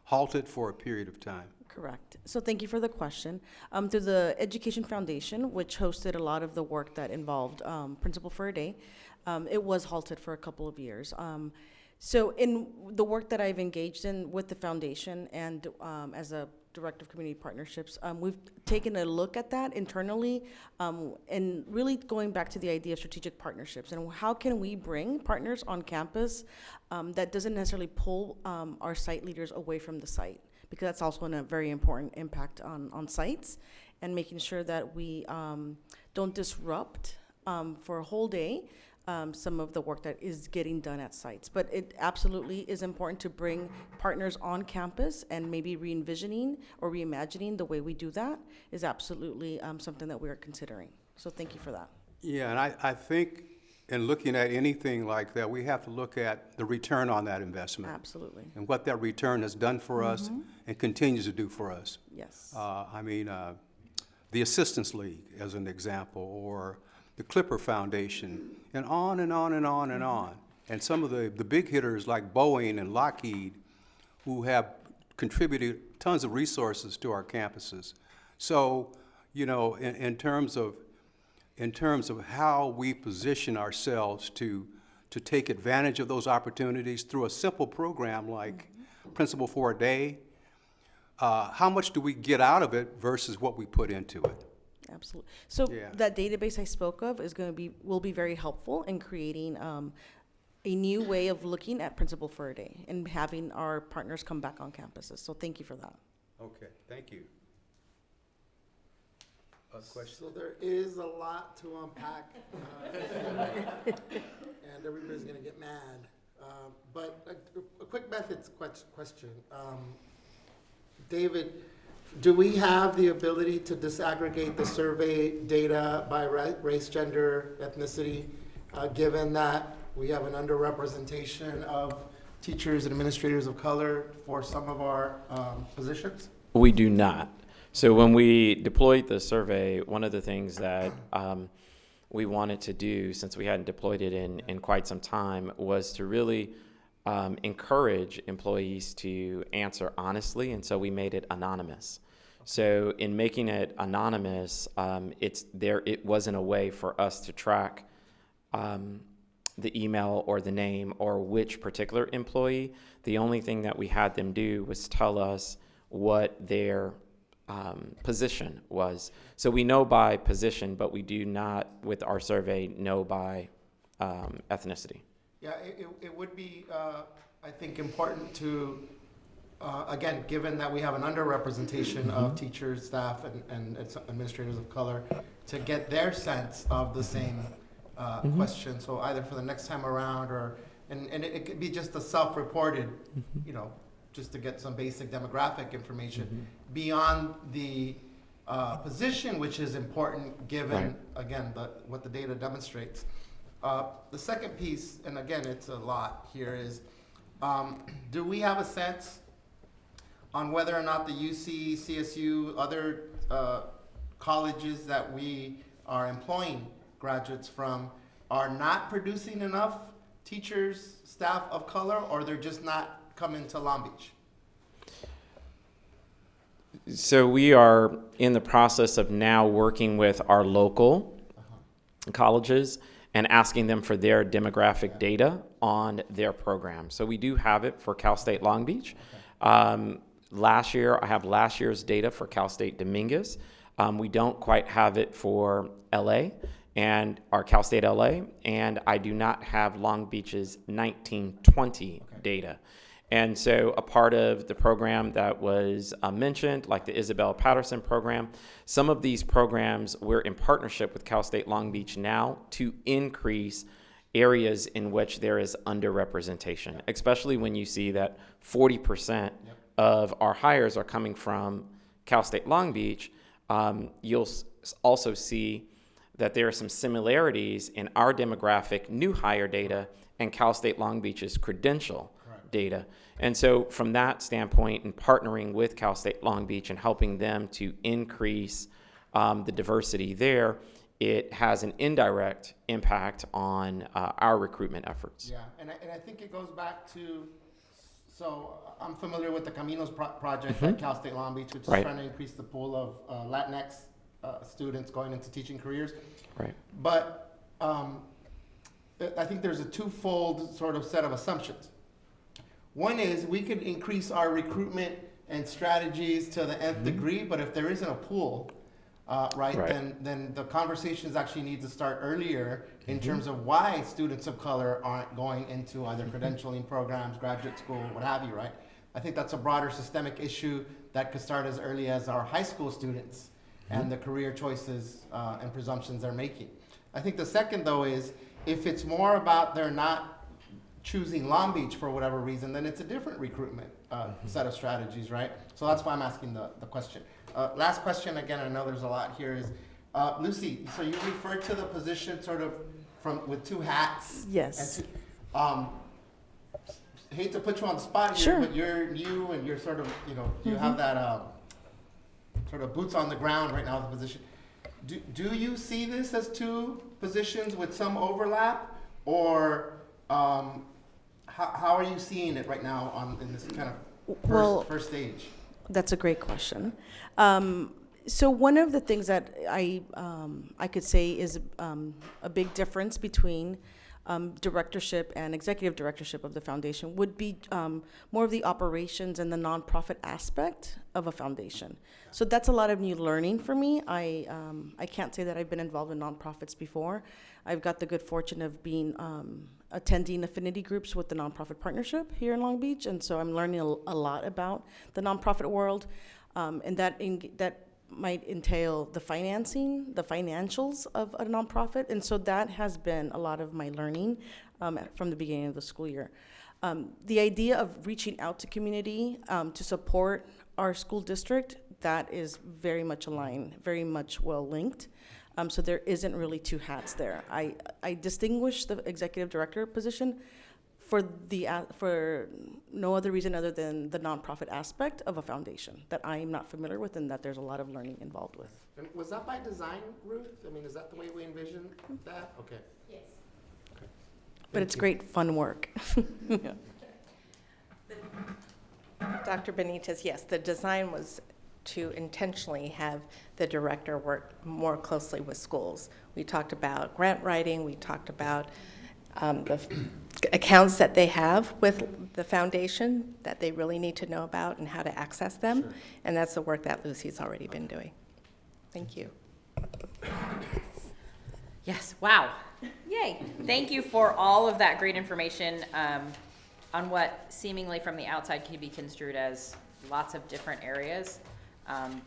S1: halted for a period of time.
S3: Correct. So thank you for the question. Through the Education Foundation, which hosted a lot of the work that involved Principal for a Day, it was halted for a couple of years. So in the work that I've engaged in with the foundation and as a Director of Community Partnerships, we've taken a look at that internally and really going back to the idea of strategic partnerships and how can we bring partners on campus that doesn't necessarily pull our site leaders away from the site, because that's also a very important impact on sites, and making sure that we don't disrupt for a whole day some of the work that is getting done at sites. But it absolutely is important to bring partners on campus, and maybe re-envisioning or reimagining the way we do that is absolutely something that we are considering. So thank you for that.
S1: Yeah, and I think in looking at anything like that, we have to look at the return on that investment.
S3: Absolutely.
S1: And what that return has done for us and continues to do for us.
S3: Yes.
S1: The Assistance League, as an example, or the Clipper Foundation, and on and on and on and on. And some of the big hitters like Boeing and Lockheed, who have contributed tons of resources to our campuses. So, in terms of how we position ourselves to take advantage of those opportunities through a simple program like Principal for a Day, how much do we get out of it versus what we put into it?
S3: Absolutely. So
S1: Yeah.
S3: that database I spoke of will be very helpful in creating a new way of looking at Principal for a Day and having our partners come back on campuses. So thank you for that.
S1: Okay, thank you. A question?
S6: So there is a lot to unpack, and everybody's gonna get mad. But a quick methods question. David, do we have the ability to disaggregate the survey data by race, gender, ethnicity, given that we have an underrepresentation of teachers and administrators of color for some of our positions?
S7: We do not. So when we deployed the survey, one of the things that we wanted to do, since we hadn't deployed it in quite some time, was to really encourage employees to answer honestly, and so we made it anonymous. So in making it anonymous, it wasn't a way for us to track the email or the name or which particular employee. The only thing that we had them do was tell us what their position was. So we know by position, but we do not, with our survey, know by ethnicity.
S6: Yeah, it would be, I think, important to, again, given that we have an underrepresentation of teachers, staff, and administrators of color, to get their sense of the same question. So either for the next time around, and it could be just a self-reported, just to get some basic demographic information beyond the position, which is important given, again, what the data demonstrates. The second piece, and again, it's a lot here, is do we have a sense on whether or not the UC, CSU, other colleges that we are employing graduates from are not producing enough teachers, staff of color, or they're just not coming to Long Beach?
S7: So we are in the process of now working with our local colleges and asking them for their demographic data on their program. So we do have it for Cal State Long Beach. Last year, I have last year's data for Cal State Dominguez. We don't quite have it for LA and our Cal State LA, and I do not have Long Beach's 1920 data. And so a part of the program that was mentioned, like the Isabel Patterson program, some of these programs, we're in partnership with Cal State Long Beach now to increase areas in which there is underrepresentation, especially when you see that 40% of our hires are coming from Cal State Long Beach. You'll also see that there are some similarities in our demographic new hire data and Cal State Long Beach's credential data. And so from that standpoint, and partnering with Cal State Long Beach and helping them to increase the diversity there, it has an indirect impact on our recruitment efforts.
S6: Yeah, and I think it goes back to, so I'm familiar with the Caminos project at Cal State Long Beach, which is trying to increase the pool of Latinx students going into teaching careers.
S7: Right. But
S6: I think there's a twofold sort of set of assumptions. One is we could increase our recruitment and strategies to the nth degree, but if there isn't a pool, then the conversations actually need to start earlier in terms of why students of color aren't going into either credentialing programs, graduate school, what have you, right? I think that's a broader systemic issue that could start as early as our high school students and the career choices and presumptions they're making. I think the second, though, is if it's more about they're not choosing Long Beach for whatever reason, then it's a different recruitment set of strategies, right? So that's why I'm asking the question. Last question, again, I know there's a lot here, is Lucy, so you referred to the position sort of with two hats.
S3: Yes.
S6: And hate to put you on the spot here,
S3: Sure.
S6: but you're sort of, you have that sort of boots on the ground right now, the position. Do you see this as two positions with some overlap, or how are you seeing it right now in this kind of first stage?
S3: That's a great question. So one of the things that I could say is a big difference between directorship and executive directorship of the foundation would be more of the operations and the nonprofit aspect of a foundation. So that's a lot of new learning for me. I can't say that I've been involved in nonprofits before. I've got the good fortune of being attending affinity groups with the nonprofit partnership here in Long Beach, and so I'm learning a lot about the nonprofit world, and that might entail the financing, the financials of a nonprofit, and so that has been a lot of my learning from the beginning of the school year. The idea of reaching out to community to support our school district, that is very much aligned, very much well linked. So there isn't really two hats there. I distinguish the executive director position for no other reason other than the nonprofit aspect of a foundation that I am not familiar with and that there's a lot of learning involved with.
S6: And was that by design, Ruth? I mean, is that the way we envisioned that? Okay.
S2: Yes.
S6: Okay.
S3: But it's great fun work. Yeah.
S2: Dr. Benitez, yes, the design was to intentionally have the director work more closely with schools. We talked about grant writing, we talked about the accounts that they have with the foundation that they really need to know about and how to access them.
S6: Sure.
S2: And that's the work that Lucy's already been doing. Thank you.
S8: Yes, wow. Yay. Thank you for all of that great information on what seemingly from the outside can be construed as lots of different areas.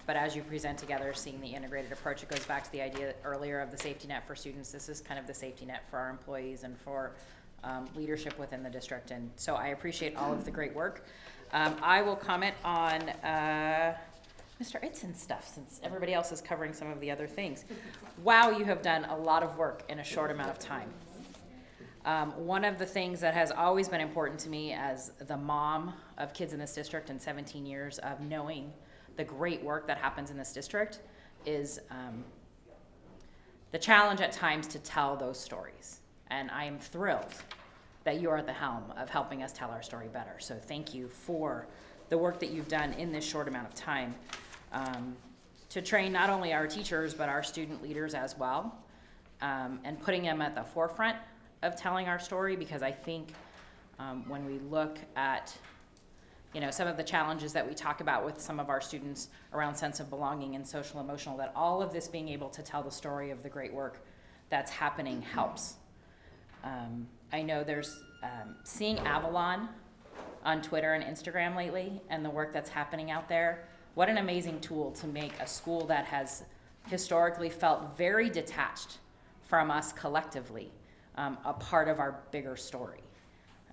S8: But as you present together, seeing the integrated approach, it goes back to the idea earlier of the safety net for students. This is kind of the safety net for our employees and for leadership within the district. And so I appreciate all of the great work. I will comment on Mr. Itzon's stuff since everybody else is covering some of the other things. Wow, you have done a lot of work in a short amount of time. One of the things that has always been important to me as the mom of kids in this district and 17 years of knowing the great work that happens in this district is the challenge at times to tell those stories. And I am thrilled that you are at the helm of helping us tell our story better. So thank you for the work that you've done in this short amount of time to train not only our teachers, but our student leaders as well, and putting them at the forefront of telling our story, because I think when we look at some of the challenges that we talk about with some of our students around sense of belonging and social emotional, that all of this being able to tell the story of the great work that's happening helps. I know there's seeing Avalon on Twitter and Instagram lately and the work that's happening out there. What an amazing tool to make a school that has historically felt very detached from us collectively a part of our bigger story.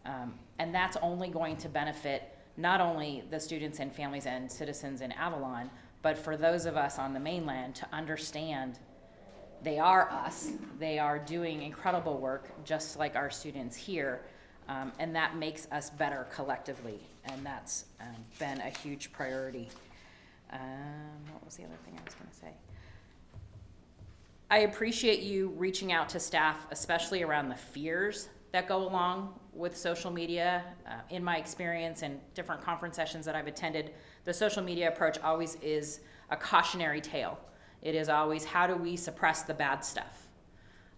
S8: And that's only going to benefit not only the students and families and citizens in Avalon, but for those of us on the mainland to understand they are us. They are doing incredible work, just like our students here, and that makes us better collectively, and that's been a huge priority. What was the other thing I was going to say? I appreciate you reaching out to staff, especially around the fears that go along with social media. In my experience and different conference sessions that I've attended, the social media approach always is a cautionary tale. It is always, how do we suppress the bad stuff?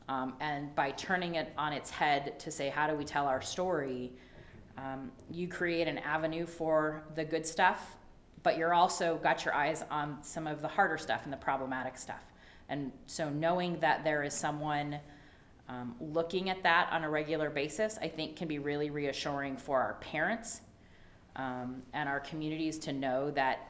S8: And by turning it on its head to say, how do we tell our story, you create an avenue for the good stuff, but you're also got your eyes on some of the harder stuff and the problematic stuff. And so knowing that there is someone looking at that on a regular basis, I think can be really reassuring for our parents and our communities to know that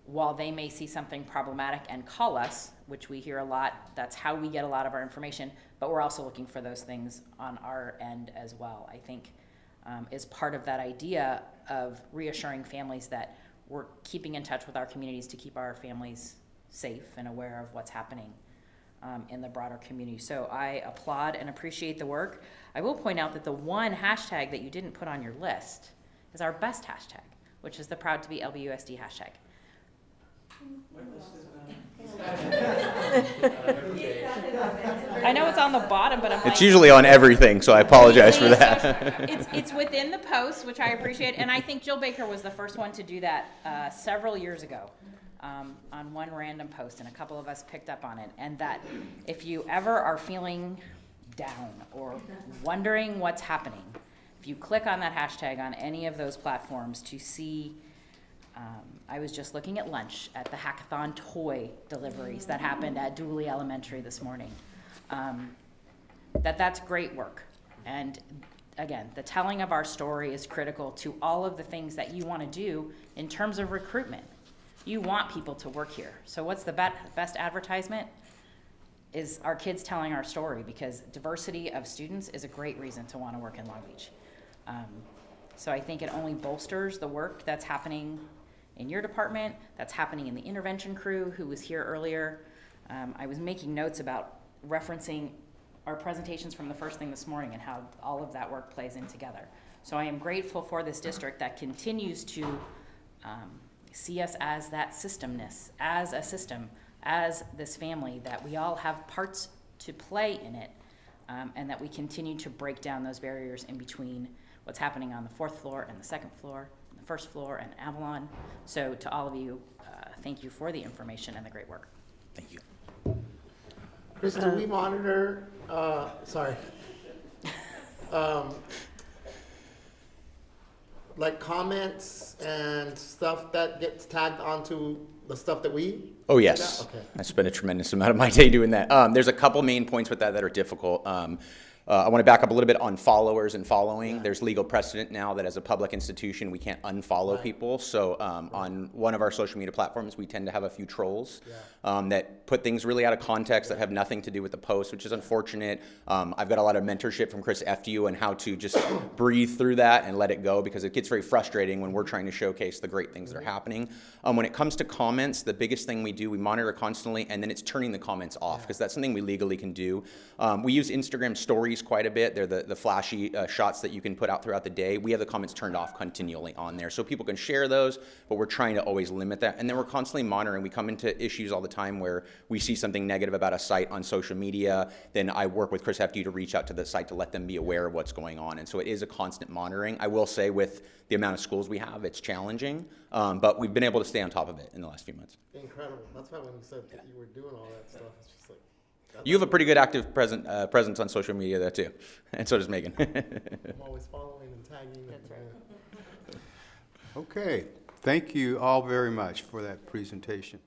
S8: while they may see something problematic and call us, which we hear a lot, that's how we get a lot of our information, but we're also looking for those things on our end as well, I think is part of that idea of reassuring families that we're keeping in touch with our communities to keep our families safe and aware of what's happening in the broader community. So I applaud and appreciate the work. I will point out that the one hashtag that you didn't put on your list is our best hashtag, which is the Proud to be LBUSD hashtag. I know it's on the bottom, but
S5: It's usually on everything, so I apologize for
S8: Really,
S5: that.
S8: it's within the post, which I appreciate, and I think Jill Baker was the first one to do that several years ago on one random post, and a couple of us picked up on it. And that if you ever are feeling down or wondering what's happening, if you click on that hashtag on any of those platforms to see, I was just looking at lunch at the hackathon toy deliveries that happened at Dooley Elementary this morning. That's great work. And again, the telling of our story is critical to all of the things that you want to do in terms of recruitment. You want people to work here. So what's the best advertisement? Is our kids telling our story, because diversity of students is a great reason to want to work in Long Beach. So I think it only bolsters the work that's happening in your department, that's happening in the intervention crew who was here earlier. I was making notes about referencing our presentations from the first thing this morning and how all of that work plays in together. So I am grateful for this district that continues to see us as that systemness, as a system, as this family, that we all have parts to play in it, and that we continue to break down those barriers in between what's happening on the 4th floor and the 2nd floor, and the 1st floor and Avalon. So to all of you, thank you for the information and the great work.
S5: Thank you.
S6: Chris, do we monitor, like comments and stuff that gets tagged onto the stuff that we?
S5: Oh, yes.
S6: Okay.
S5: I spend a tremendous amount of my day doing that. There's a couple main points with that are difficult. I want to back up a little bit on followers and following. There's legal precedent now that as a public institution, we can't unfollow people. So on one of our social media platforms, we tend to have a few trolls that put things really out of context that have nothing to do with the post, which is unfortunate. I've got a lot of mentorship from Chris FDU on how to just breathe through that and let it go, because it gets very frustrating when we're trying to showcase the great things that are happening. When it comes to comments, the biggest thing we do, we monitor constantly, and then it's turning the comments off, because that's something we legally can do. We use Instagram stories quite a bit. They're the flashy shots that you can put out throughout the day. We have the comments turned off continually on there, so people can share those, but we're trying to always limit that. And then we're constantly monitoring. We come into issues all the time where we see something negative about a site on social media, then I work with Chris Hefty to reach out to the site to let them be aware of what's going on. And so it is a constant monitoring. I will say with the amount of schools we have, it's challenging, but we've been able to stay on top of it in the last few months.
S6: Incredible. That's why when you said that you were doing all that stuff, it's just like.
S5: You have a pretty good active presence on social media there too, and so does Megan.
S6: I'm always following and tagging.
S2: That's right.
S1: Okay, thank you all very much for that presentation.